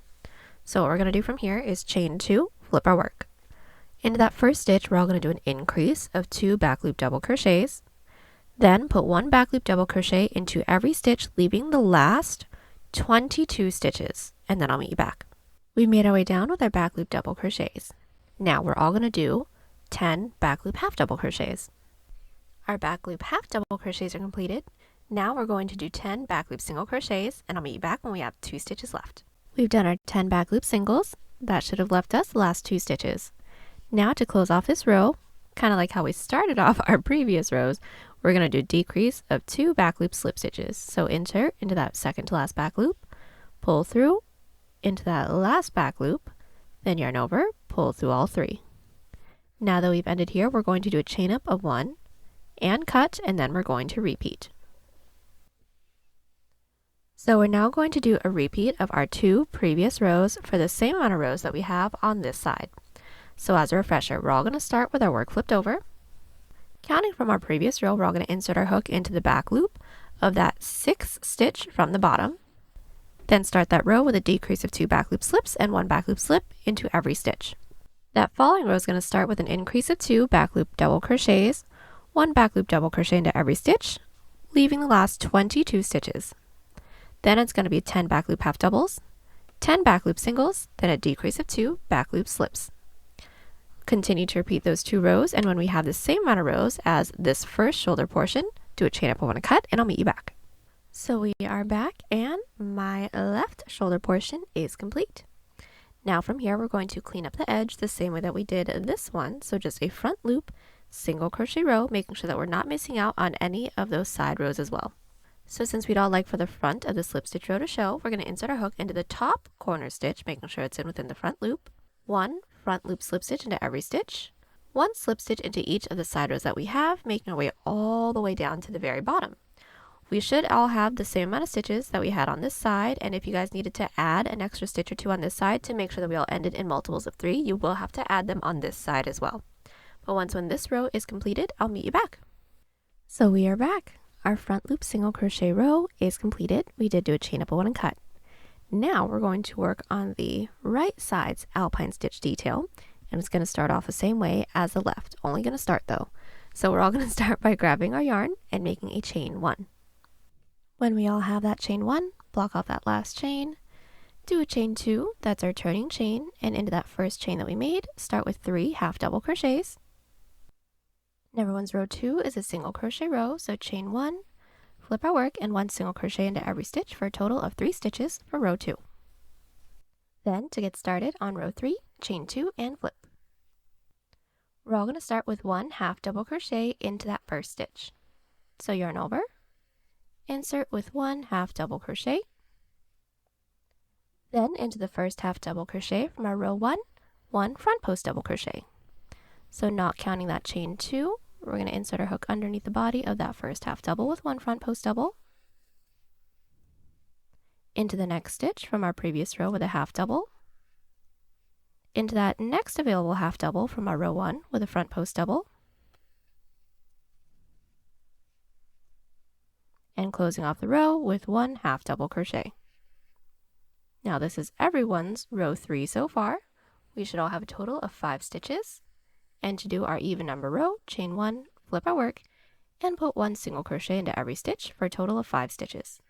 So what we're going to do from here is chain 2, flip our work. Into that first stitch, we're all going to do an increase of 2 back loop double crochets. Then put one back loop double crochet into every stitch, leaving the last 22 stitches, and then I'll meet you back. We made our way down with our back loop double crochets. Now we're all going to do 10 back loop half double crochets. Our back loop half double crochets are completed. Now we're going to do 10 back loop single crochets, and I'll meet you back when we have 2 stitches left. We've done our 10 back loop singles. That should have left us the last 2 stitches. Now to close off this row, kind of like how we started off our previous rows, we're going to do a decrease of 2 back loop slip stitches. So insert into that second to last back loop, pull through into that last back loop, then yarn over, pull through all 3. Now that we've ended here, we're going to do a chain up of 1 and cut, and then we're going to repeat. So we're now going to do a repeat of our 2 previous rows for the same amount of rows that we have on this side. So as a refresher, we're all going to start with our work flipped over. Counting from our previous row, we're all going to insert our hook into the back loop of that 6th stitch from the bottom. Then start that row with a decrease of 2 back loop slips and 1 back loop slip into every stitch. That following row is going to start with an increase of 2 back loop double crochets, 1 back loop double crochet into every stitch, leaving the last 22 stitches. Then it's going to be 10 back loop half doubles, 10 back loop singles, then a decrease of 2 back loop slips. Continue to repeat those 2 rows, and when we have the same amount of rows as this first shoulder portion, do a chain up of 1 and cut, and I'll meet you back. So we are back, and my left shoulder portion is complete. Now from here, we're going to clean up the edge the same way that we did this one, so just a front loop, single crochet row, making sure that we're not missing out on any of those side rows as well. So since we'd all like for the front of the slip stitch row to show, we're going to insert our hook into the top corner stitch, making sure it's in within the front loop. 1 front loop slip stitch into every stitch. 1 slip stitch into each of the side rows that we have, making our way all the way down to the very bottom. We should all have the same amount of stitches that we had on this side, and if you guys needed to add an extra stitch or 2 on this side to make sure that we all ended in multiples of 3, you will have to add them on this side as well. But when this row is completed, I'll meet you back. So we are back. Our front loop single crochet row is completed. We did do a chain up of 1 and cut. Now we're going to work on the right side's Alpine stitch detail, and it's going to start off the same way as the left, only going to start though. So we're all going to start by grabbing our yarn and making a chain 1. When we all have that chain 1, block off that last chain, do a chain 2, that's our turning chain, and into that first chain that we made, start with 3 half double crochets. Everyone's row 2 is a single crochet row, so chain 1, flip our work, and 1 single crochet into every stitch for a total of 3 stitches for row 2. Then to get started on row 3, chain 2 and flip. We're all going to start with 1 half double crochet into that first stitch. So yarn over, insert with 1 half double crochet, then into the first half double crochet from our row 1, 1 front post double crochet. So not counting that chain 2, we're going to insert our hook underneath the body of that first half double with 1 front post double, into the next stitch from our previous row with a half double, into that next available half double from our row 1 with a front post double, and closing off the row with 1 half double crochet. Now this is everyone's row 3 so far. We should all have a total of 5 stitches. And to do our even number row, chain 1, flip our work, and put 1 single crochet into every stitch for a total of 5 stitches.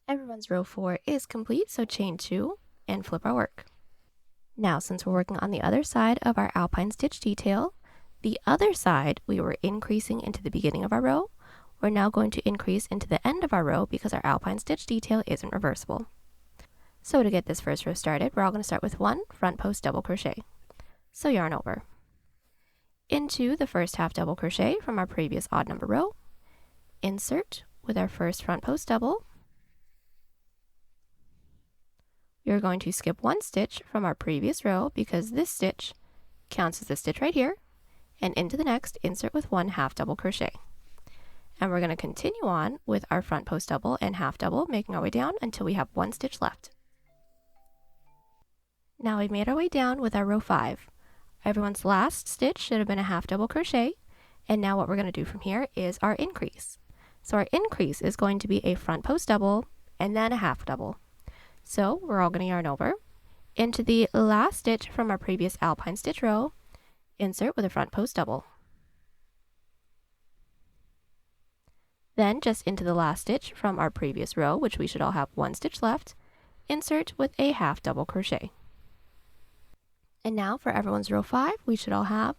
Everyone's row 4 is complete, so chain 2 and flip our work. Now since we're working on the other side of our Alpine stitch detail, the other side we were increasing into the beginning of our row, we're now going to increase into the end of our row because our Alpine stitch detail isn't reversible. So to get this first row started, we're all going to start with 1 front post double crochet. So yarn over, into the first half double crochet from our previous odd number row, insert with our first front post double. You're going to skip 1 stitch from our previous row because this stitch counts as this stitch right here, and into the next, insert with 1 half double crochet. And we're going to continue on with our front post double and half double, making our way down until we have 1 stitch left. Now we've made our way down with our row 5. Everyone's last stitch should have been a half double crochet, and now what we're going to do from here is our increase. So our increase is going to be a front post double and then a half double. So we're all going to yarn over into the last stitch from our previous Alpine stitch row, insert with a front post double. Then just into the last stitch from our previous row, which we should all have 1 stitch left, insert with a half double crochet. And now for everyone's row 5, we should all have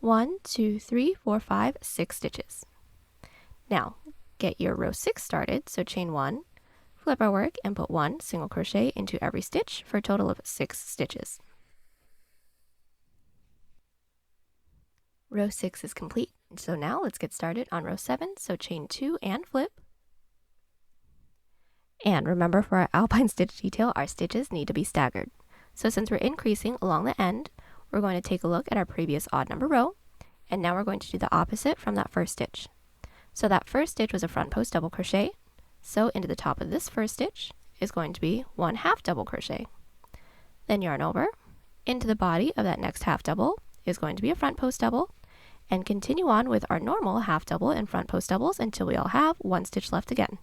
1, 2, 3, 4, 5, 6 stitches. Now get your row 6 started, so chain 1, flip our work, and put 1 single crochet into every stitch for a total of 6 stitches. Row 6 is complete, so now let's get started on row 7, so chain 2 and flip. And remember, for our Alpine stitch detail, our stitches need to be staggered. So since we're increasing along the end, we're going to take a look at our previous odd number row, and now we're going to do the opposite from that first stitch. So that first stitch was a front post double crochet, so into the top of this first stitch is going to be 1 half double crochet. Then yarn over, into the body of that next half double is going to be a front post double, and continue on with our normal half double and front post doubles until we all have 1 stitch left again.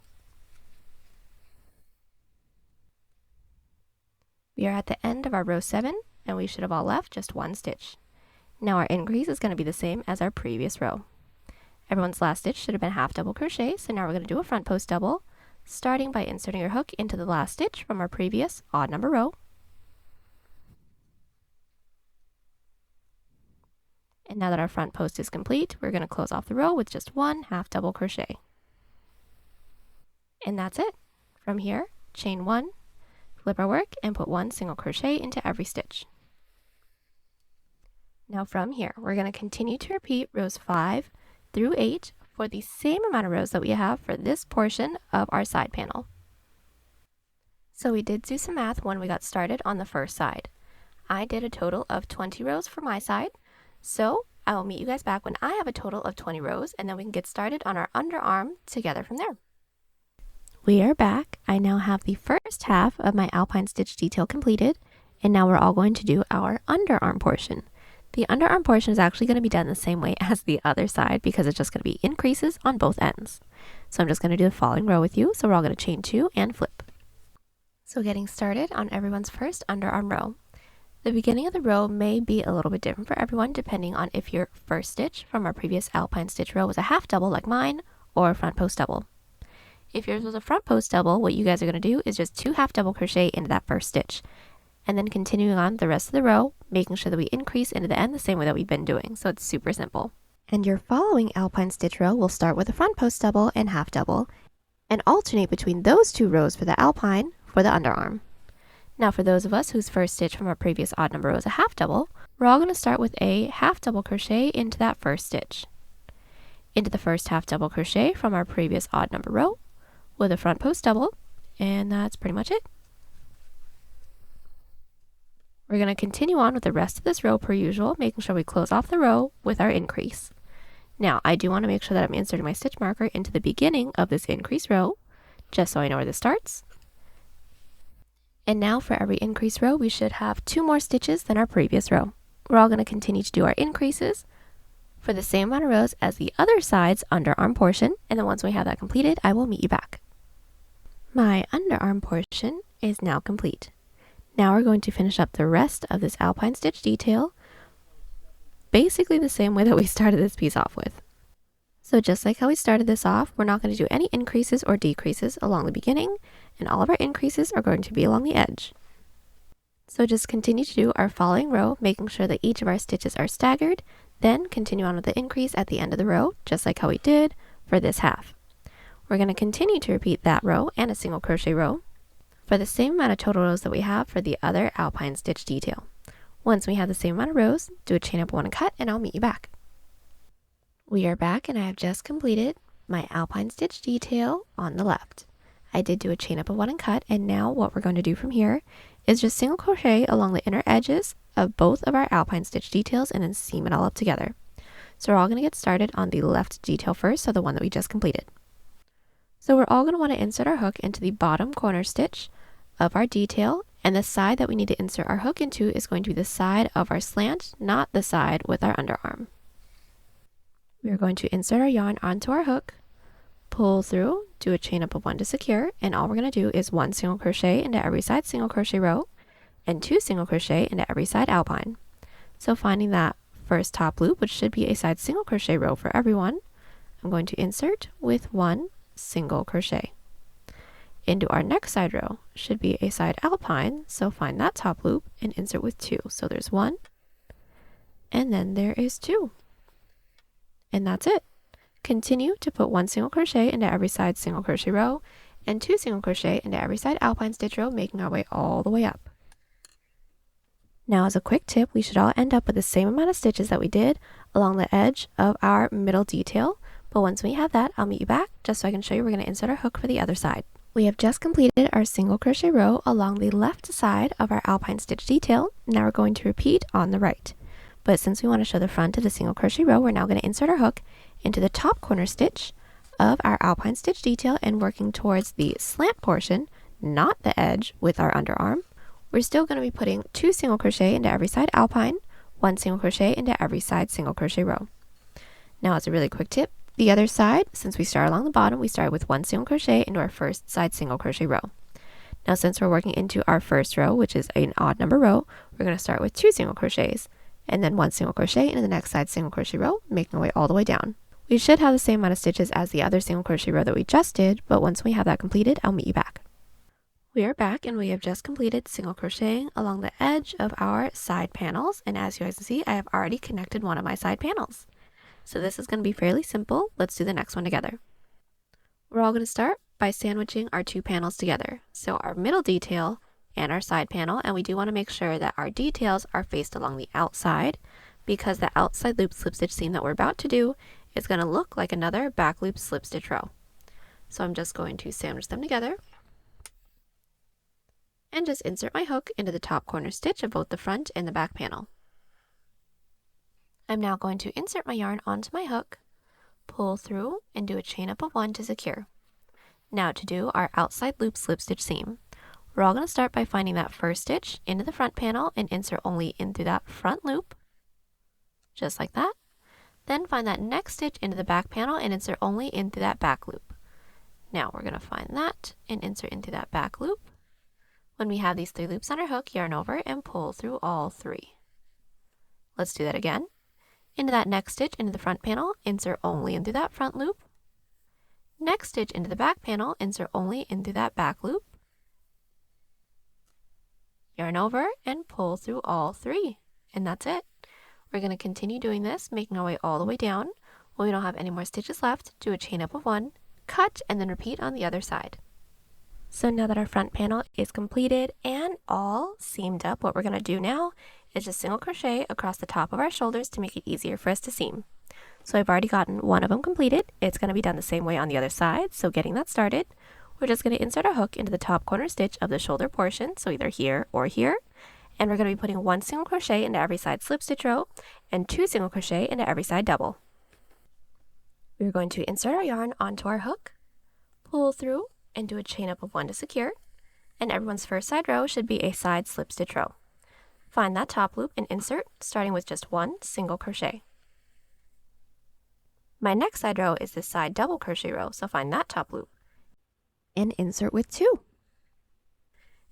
We are at the end of our row 7, and we should have all left just 1 stitch. Now our increase is going to be the same as our previous row. Everyone's last stitch should have been half double crochet, so now we're going to do a front post double, starting by inserting your hook into the last stitch from our previous odd number row. And now that our front post is complete, we're going to close off the row with just 1 half double crochet. And that's it. From here, chain 1, flip our work, and put 1 single crochet into every stitch. Now from here, we're going to continue to repeat rows 5 through 8 for the same amount of rows that we have for this portion of our side panel. So we did do some math when we got started on the first side. I did a total of 20 rows for my side, so I will meet you guys back when I have a total of 20 rows, and then we can get started on our underarm together from there. We are back. I now have the first half of my Alpine stitch detail completed, and now we're all going to do our underarm portion. The underarm portion is actually going to be done the same way as the other side because it's just going to be increases on both ends. So I'm just going to do the following row with you, so we're all going to chain 2 and flip. So getting started on everyone's first underarm row. The beginning of the row may be a little bit different for everyone depending on if your first stitch from our previous Alpine stitch row was a half double like mine or a front post double. If yours was a front post double, what you guys are going to do is just 2 half double crochet into that first stitch, and then continuing on the rest of the row, making sure that we increase into the end the same way that we've been doing. So it's super simple. And your following Alpine stitch row will start with a front post double and half double, and alternate between those 2 rows for the Alpine for the underarm. Now for those of us whose first stitch from our previous odd number row is a half double, we're all going to start with a half double crochet into that first stitch. Into the first half double crochet from our previous odd number row with a front post double, and that's pretty much it. We're going to continue on with the rest of this row per usual, making sure we close off the row with our increase. Now I do want to make sure that I'm inserting my stitch marker into the beginning of this increase row, just so I know where this starts. And now for every increase row, we should have 2 more stitches than our previous row. We're all going to continue to do our increases for the same amount of rows as the other side's underarm portion, and then once we have that completed, I will meet you back. My underarm portion is now complete. Now we're going to finish up the rest of this Alpine stitch detail, basically the same way that we started this piece off with. So just like how we started this off, we're not going to do any increases or decreases along the beginning, and all of our increases are going to be along the edge. So just continue to do our following row, making sure that each of our stitches are staggered, then continue on with the increase at the end of the row, just like how we did for this half. We're going to continue to repeat that row and a single crochet row for the same amount of total rows that we have for the other Alpine stitch detail. Once we have the same amount of rows, do a chain up 1 and cut, and I'll meet you back. We are back, and I have just completed my Alpine stitch detail on the left. I did do a chain up of 1 and cut, and now what we're going to do from here is just single crochet along the inner edges of both of our Alpine stitch details and then seam it all up together. So we're all going to get started on the left detail first, so the one that we just completed. So we're all going to want to insert our hook into the bottom corner stitch of our detail, and the side that we need to insert our hook into is going to be the side of our slant, not the side with our underarm. We are going to insert our yarn onto our hook, pull through, do a chain up of 1 to secure, and all we're going to do is 1 single crochet into every side single crochet row and 2 single crochet into every side Alpine. So finding that first top loop, which should be a side single crochet row for everyone, I'm going to insert with 1 single crochet. Into our next side row should be a side alpine, so find that top loop and insert with 2. So there's 1, and then there is 2. And that's it. Continue to put 1 single crochet into every side single crochet row and 2 single crochet into every side alpine stitch row, making our way all the way up. Now, as a quick tip, we should all end up with the same amount of stitches that we did along the edge of our middle detail, but once we have that, I'll meet you back just so I can show you we're going to insert our hook for the other side. We have just completed our single crochet row along the left side of our alpine stitch detail. Now we're going to repeat on the right. But since we want to show the front of the single crochet row, we're now going to insert our hook into the top corner stitch of our alpine stitch detail and working towards the slant portion, not the edge with our underarm. We're still going to be putting 2 single crochet into every side alpine, 1 single crochet into every side single crochet row. Now, as a really quick tip, the other side, since we start along the bottom, we start with 1 single crochet into our first side single crochet row. Now, since we're working into our first row, which is an odd number row, we're going to start with 2 single crochets and then 1 single crochet into the next side single crochet row, making our way all the way down. We should have the same amount of stitches as the other single crochet row that we just did, but once we have that completed, I'll meet you back. We are back and we have just completed single crocheting along the edge of our side panels, and as you guys can see, I have already connected one of my side panels. So this is going to be fairly simple. Let's do the next one together. We're all going to start by sandwiching our 2 panels together. So our middle detail and our side panel, and we do want to make sure that our details are faced along the outside because the outside loop slip stitch seam that we're about to do is going to look like another back loop slip stitch row. So I'm just going to sandwich them together and just insert my hook into the top corner stitch of both the front and the back panel. I'm now going to insert my yarn onto my hook, pull through, and do a chain up of 1 to secure. Now to do our outside loop slip stitch seam, we're all going to start by finding that first stitch into the front panel and insert only into that front loop, just like that. Then find that next stitch into the back panel and insert only into that back loop. Now we're going to find that and insert into that back loop. When we have these 3 loops on our hook, yarn over and pull through all 3. Let's do that again. Into that next stitch into the front panel, insert only into that front loop. Next stitch into the back panel, insert only into that back loop. Yarn over and pull through all 3. And that's it. We're going to continue doing this, making our way all the way down. When we don't have any more stitches left, do a chain up of 1, cut, and then repeat on the other side. So now that our front panel is completed and all seamed up, what we're going to do now is just single crochet across the top of our shoulders to make it easier for us to seam. So I've already gotten one of them completed. It's going to be done the same way on the other side. So getting that started, we're just going to insert our hook into the top corner stitch of the shoulder portion, so either here or here. And we're going to be putting 1 single crochet into every side slip stitch row and 2 single crochet into every side double. We're going to insert our yarn onto our hook, pull through, and do a chain up of 1 to secure. And everyone's first side row should be a side slip stitch row. Find that top loop and insert, starting with just 1 single crochet. My next side row is the side double crochet row, so find that top loop and insert with 2.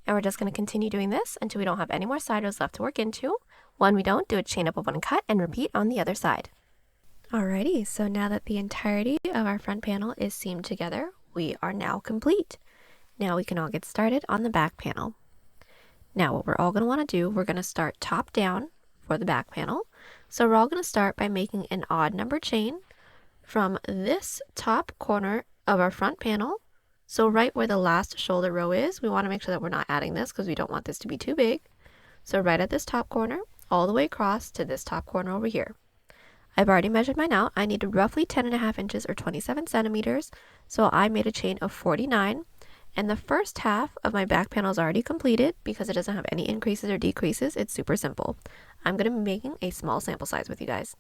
And we're just going to continue doing this until we don't have any more side rows left to work into. When we don't, do a chain up of 1 cut and repeat on the other side. Alrighty, so now that the entirety of our front panel is seamed together, we are now complete. Now we can all get started on the back panel. Now what we're all going to want to do, we're going to start top down for the back panel. So we're all going to start by making an odd number chain from this top corner of our front panel. So right where the last shoulder row is, we want to make sure that we're not adding this because we don't want this to be too big. So right at this top corner, all the way across to this top corner over here. I've already measured mine out. I needed roughly 10.5 inches or 27 centimeters. So I made a chain of 49. And the first half of my back panel is already completed because it doesn't have any increases or decreases. It's super simple. I'm going to be making a small sample size with you guys.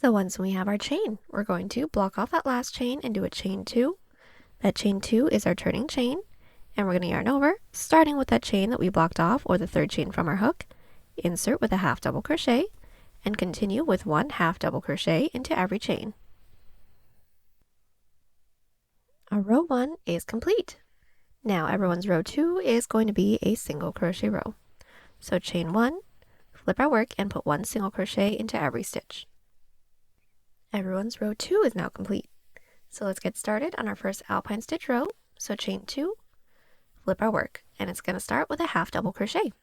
So once we have our chain, we're going to block off that last chain and do a chain 2. That chain 2 is our turning chain, and we're going to yarn over, starting with that chain that we blocked off, or the third chain from our hook, insert with a half double crochet, and continue with 1 half double crochet into every chain. Our row 1 is complete. Now everyone's row 2 is going to be a single crochet row. So chain 1, flip our work, and put 1 single crochet into every stitch. Everyone's row 2 is now complete. So let's get started on our first alpine stitch row. So chain 2, flip our work, and it's going to start with a half double crochet.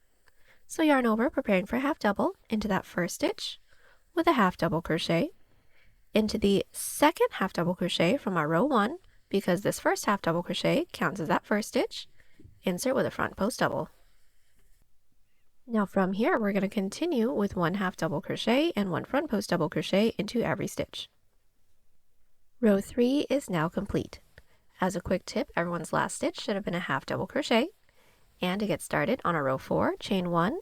So yarn over, preparing for a half double, into that first stitch with a half double crochet, into the second half double crochet from our row 1, because this first half double crochet counts as that first stitch, insert with a front post double. Now from here we're going to continue with one half double crochet and one front post double crochet into every stitch. Row 3 is now complete. As a quick tip, everyone's last stitch should have been a half double crochet. And to get started on our row 4, chain 1,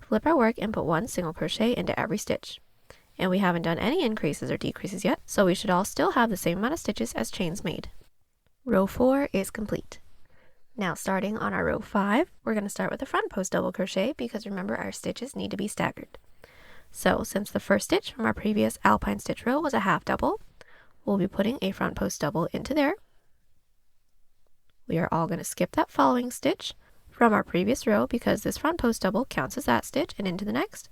flip our work and put one single crochet into every stitch. And we haven't done any increases or decreases yet, so we should all still have the same amount of stitches as chains made. Row 4 is complete. Now starting on our row 5, we're going to start with a front post double crochet because remember our stitches need to be staggered. So since the first stitch from our previous alpine stitch row was a half double, we'll be putting a front post double into there. We are all going to skip that following stitch from our previous row because this front post double counts as that stitch, and into the next,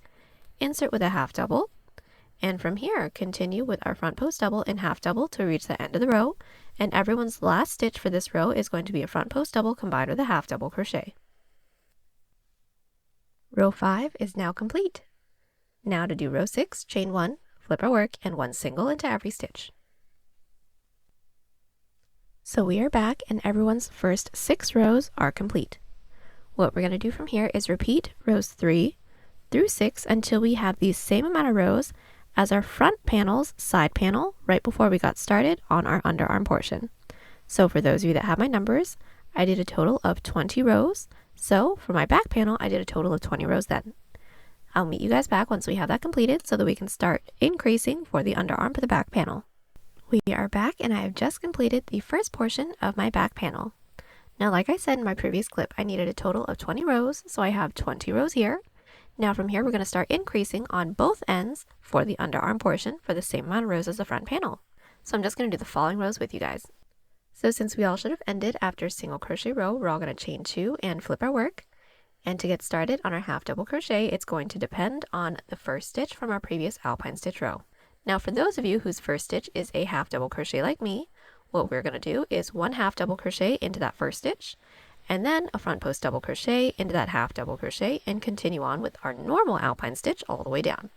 insert with a half double, and from here continue with our front post double and half double to reach the end of the row, and everyone's last stitch for this row is going to be a front post double combined with a half double crochet. Row 5 is now complete. Now to do row 6, chain 1, flip our work, and one single into every stitch. So we are back and everyone's first 6 rows are complete. What we're going to do from here is repeat rows 3 through 6 until we have the same amount of rows as our front panel's side panel right before we got started on our underarm portion. So for those of you that have my numbers, I did a total of 20 rows. So for my back panel, I did a total of 20 rows then. I'll meet you guys back once we have that completed so that we can start increasing for the underarm for the back panel. We are back and I have just completed the first portion of my back panel. Now like I said in my previous clip, I needed a total of 20 rows, so I have 20 rows here. Now from here we're going to start increasing on both ends for the underarm portion for the same amount of rows as the front panel. So I'm just going to do the following rows with you guys. So since we all should have ended after a single crochet row, we're all going to chain 2 and flip our work. And to get started on our half double crochet, it's going to depend on the first stitch from our previous alpine stitch row. Now for those of you whose first stitch is a half double crochet like me, what we're going to do is one half double crochet into that first stitch, and then a front post double crochet into that half double crochet, and continue on with our normal alpine stitch all the way down.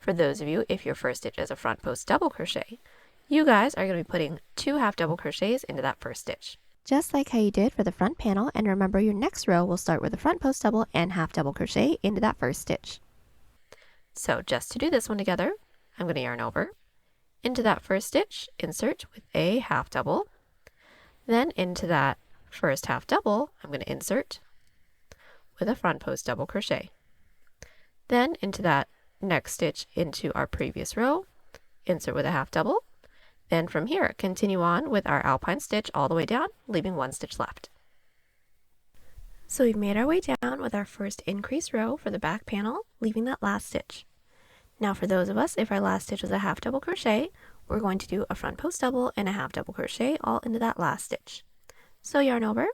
For those of you, if your first stitch is a front post double crochet, you guys are going to be putting 2 half double crochets into that first stitch. Just like how you did for the front panel, and remember your next row will start with a front post double and half double crochet into that first stitch. So just to do this one together, I'm going to yarn over, into that first stitch, insert with a half double, then into that first half double, I'm going to insert with a front post double crochet. Then into that next stitch into our previous row, insert with a half double, then from here continue on with our alpine stitch all the way down, leaving one stitch left. So we've made our way down with our first increase row for the back panel, leaving that last stitch. Now for those of us, if our last stitch was a half double crochet, we're going to do a front post double and a half double crochet all into that last stitch. So yarn over,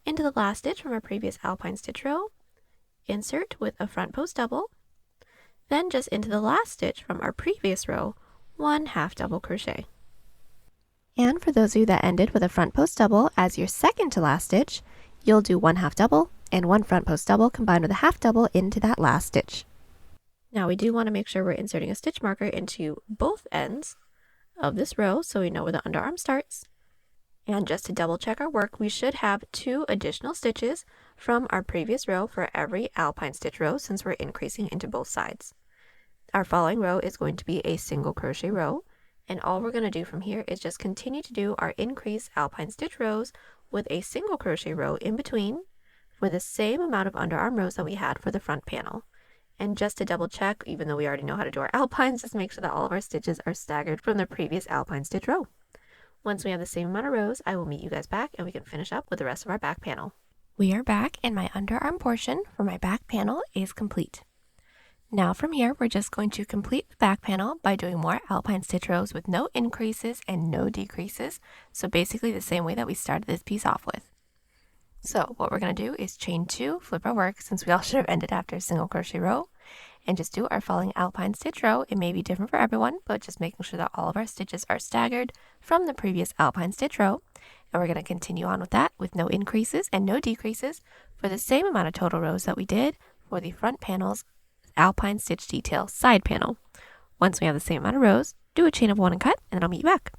into the last stitch from our previous alpine stitch row, insert with a front post double, then just into the last stitch from our previous row, one half double crochet. And for those of you that ended with a front post double as your second to last stitch, you'll do one half double and one front post double combined with a half double into that last stitch. Now we do want to make sure we're inserting a stitch marker into both ends of this row so we know where the underarm starts. And just to double check our work, we should have 2 additional stitches from our previous row for every alpine stitch row since we're increasing into both sides. Our following row is going to be a single crochet row, and all we're going to do from here is just continue to do our increase alpine stitch rows with a single crochet row in between for the same amount of underarm rows that we had for the front panel. And just to double check, even though we already know how to do our alpines, just make sure that all of our stitches are staggered from the previous alpine stitch row. Once we have the same amount of rows, I will meet you guys back and we can finish up with the rest of our back panel. We are back and my underarm portion for my back panel is complete. Now from here, we're just going to complete the back panel by doing more alpine stitch rows with no increases and no decreases. So basically the same way that we started this piece off with. So what we're going to do is chain 2, flip our work since we all should have ended after a single crochet row, and just do our following Alpine stitch row. It may be different for everyone, but just making sure that all of our stitches are staggered from the previous Alpine stitch row. And we're going to continue on with that with no increases and no decreases for the same amount of total rows that we did for the front panel's Alpine stitch detail side panel. Once we have the same amount of rows, do a chain of 1 and cut, and then I'll meet you back.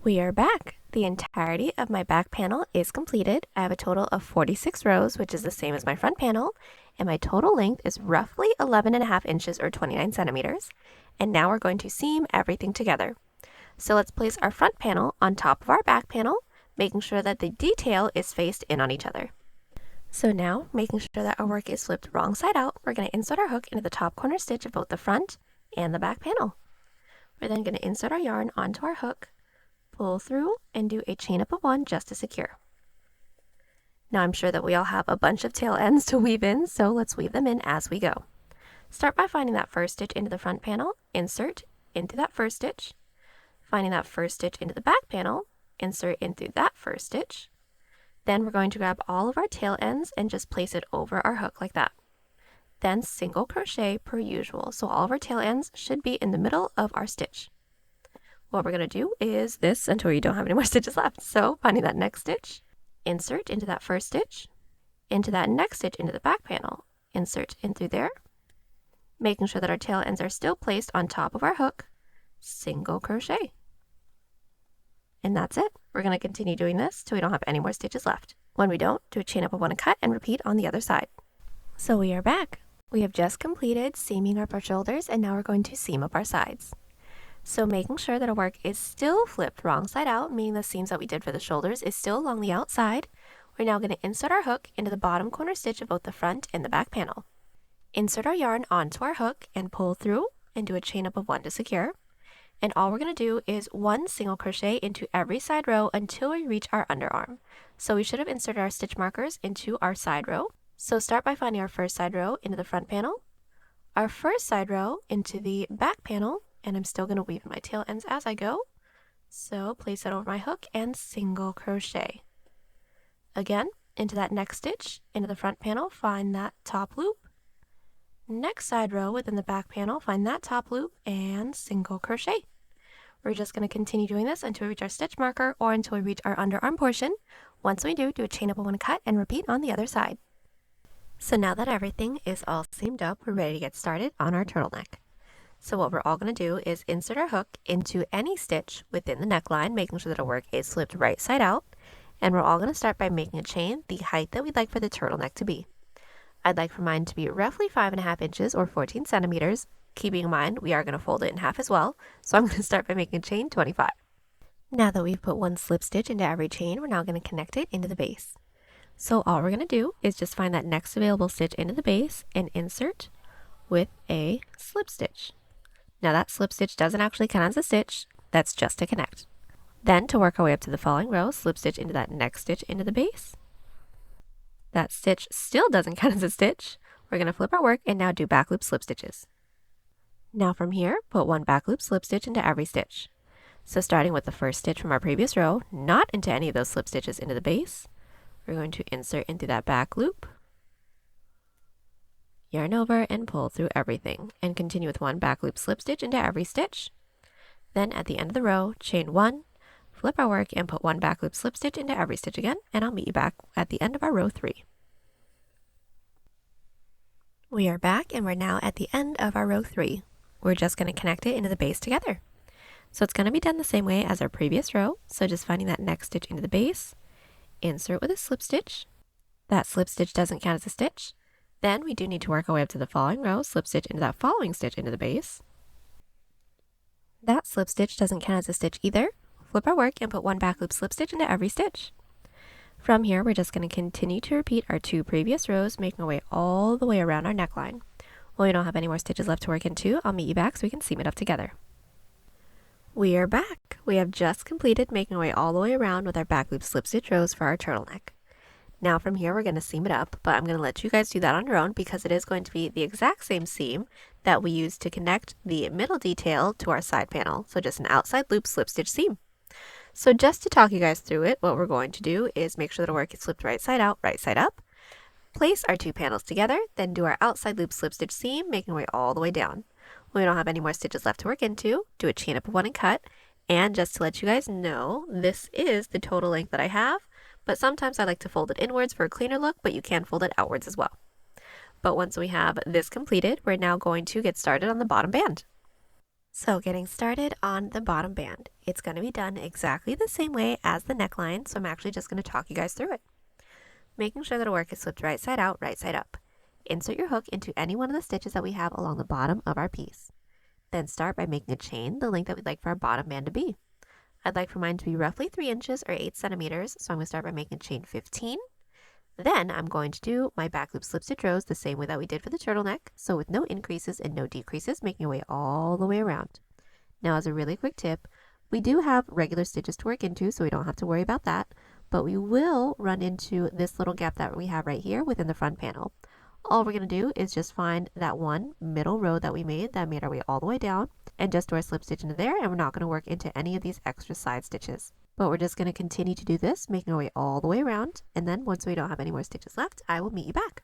We are back. The entirety of my back panel is completed. I have a total of 46 rows, which is the same as my front panel, and my total length is roughly 11.5 inches or 29 centimeters. And now we're going to seam everything together. So let's place our front panel on top of our back panel, making sure that the detail is faced in on each other. So now, making sure that our work is flipped wrong side out, we're going to insert our hook into the top corner stitch of both the front and the back panel. We're then going to insert our yarn onto our hook, pull through, and do a chain up of 1 just to secure. Now I'm sure that we all have a bunch of tail ends to weave in, so let's weave them in as we go. Start by finding that first stitch into the front panel, insert into that first stitch, finding that first stitch into the back panel, insert into that first stitch. Then we're going to grab all of our tail ends and just place it over our hook like that. Then single crochet per usual, so all of our tail ends should be in the middle of our stitch. What we're going to do is this until you don't have any more stitches left. So finding that next stitch, insert into that first stitch, into that next stitch into the back panel, insert in through there, making sure that our tail ends are still placed on top of our hook, single crochet. And that's it. We're going to continue doing this till we don't have any more stitches left. When we don't, do a chain up of 1 and cut and repeat on the other side. So we are back. We have just completed seaming up our shoulders, and now we're going to seam up our sides. So making sure that our work is still flipped wrong side out, meaning the seams that we did for the shoulders is still along the outside, we're now going to insert our hook into the bottom corner stitch of both the front and the back panel. Insert our yarn onto our hook and pull through and do a chain up of 1 to secure. And all we're going to do is 1 single crochet into every side row until we reach our underarm. So we should have inserted our stitch markers into our side row. So start by finding our first side row into the front panel, our first side row into the back panel, and I'm still going to weave my tail ends as I go. So place that over my hook and single crochet. Again, into that next stitch, into the front panel, find that top loop. Next side row within the back panel, find that top loop and single crochet. We're just going to continue doing this until we reach our stitch marker or until we reach our underarm portion. Once we do a chain up of 1 cut and repeat on the other side. So now that everything is all seamed up, we're ready to get started on our turtleneck. So what we're all going to do is insert our hook into any stitch within the neckline, making sure that our work is flipped right side out. And we're all going to start by making a chain the height that we'd like for the turtleneck to be. I'd like for mine to be roughly 5.5 inches or 14 centimeters. Keeping in mind, we are going to fold it in half as well. So I'm going to start by making a chain 25. Now that we've put 1 slip stitch into every chain, we're now going to connect it into the base. So all we're going to do is just find that next available stitch into the base and insert with a slip stitch. Now that slip stitch doesn't actually count as a stitch, that's just to connect. Then to work our way up to the following row, slip stitch into that next stitch into the base. That stitch still doesn't count as a stitch. We're going to flip our work and now do back loop slip stitches. Now from here, put 1 back loop slip stitch into every stitch. So starting with the first stitch from our previous row, not into any of those slip stitches into the base, we're going to insert into that back loop, yarn over and pull through everything, and continue with 1 back loop slip stitch into every stitch. Then at the end of the row, chain 1, flip our work and put 1 back loop slip stitch into every stitch again, and I'll meet you back at the end of our row 3. We are back and we're now at the end of our row 3. We're just going to connect it into the base together. So it's going to be done the same way as our previous row, so just finding that next stitch into the base, insert with a slip stitch. That slip stitch doesn't count as a stitch. Then we do need to work our way up to the following row, slip stitch into that following stitch into the base. That slip stitch doesn't count as a stitch either. Flip our work and put 1 back loop slip stitch into every stitch. From here, we're just going to continue to repeat our 2 previous rows, making our way all the way around our neckline. When we don't have any more stitches left to work into, I'll meet you back so we can seam it up together. We are back. We have just completed making our way all the way around with our back loop slip stitch rows for our turtleneck. Now from here we're going to seam it up, but I'm going to let you guys do that on your own because it is going to be the exact same seam that we used to connect the middle detail to our side panel. So just an outside loop slip stitch seam. So just to talk you guys through it, what we're going to do is make sure that our work is flipped right side out, right side up. Place our two panels together, then do our outside loop slip stitch seam, making our way all the way down. When we don't have any more stitches left to work into, do a chain up of one and cut. And just to let you guys know, this is the total length that I have, but sometimes I like to fold it inwards for a cleaner look, but you can fold it outwards as well. But once we have this completed, we're now going to get started on the bottom band. So getting started on the bottom band, it's going to be done exactly the same way as the neckline, so I'm actually just going to talk you guys through it. Making sure that our work is flipped right side out, right side up. Insert your hook into any one of the stitches that we have along the bottom of our piece. Then start by making a chain the length that we'd like for our bottom band to be. I'd like for mine to be roughly 3 inches or 8 centimeters, so I'm going to start by making chain 15. Then I'm going to do my back loop slip stitch rows the same way that we did for the turtleneck, so with no increases and no decreases, making your way all the way around. Now as a really quick tip, we do have regular stitches to work into, so we don't have to worry about that, but we will run into this little gap that we have right here within the front panel. All we're going to do is just find that one middle row that we made our way all the way down and just do our slip stitch into there, and we're not going to work into any of these extra side stitches. But we're just going to continue to do this, making our way all the way around, and then once we don't have any more stitches left, I will meet you back.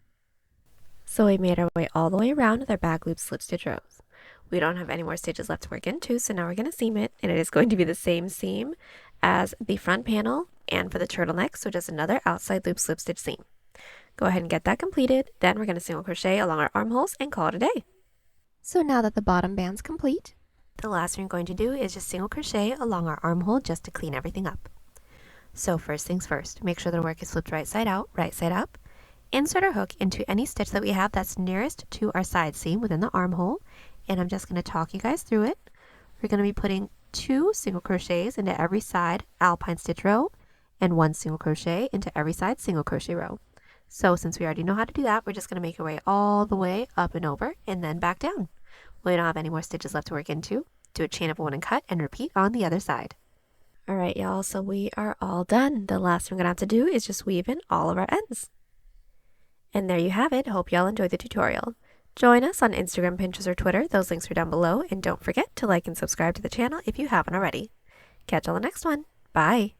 So we made our way all the way around with our back loop slip stitch rows. We don't have any more stitches left to work into, so now we're going to seam it, and it is going to be the same seam as the front panel and for the turtleneck, so just another outside loop slip stitch seam. Go ahead and get that completed, then we're going to single crochet along our armholes and call it a day. So now that the bottom band's complete, the last thing we're going to do is just single crochet along our armhole just to clean everything up. So first things first, make sure the work is flipped right side out, right side up. Insert our hook into any stitch that we have that's nearest to our side seam within the armhole, and I'm just going to talk you guys through it. We're going to be putting 2 single crochets into every side alpine stitch row and 1 single crochet into every side single crochet row. So since we already know how to do that, we're just going to make our way all the way up and over and then back down. When we don't have any more stitches left to work into, do a chain up of one and cut and repeat on the other side. Alright y'all, so we are all done. The last thing we're going to have to do is just weave in all of our ends. And there you have it. Hope y'all enjoyed the tutorial. Join us on Instagram, Pinterest, or Twitter. Those links are down below. And don't forget to like and subscribe to the channel if you haven't already. Catch y'all on the next one. Bye!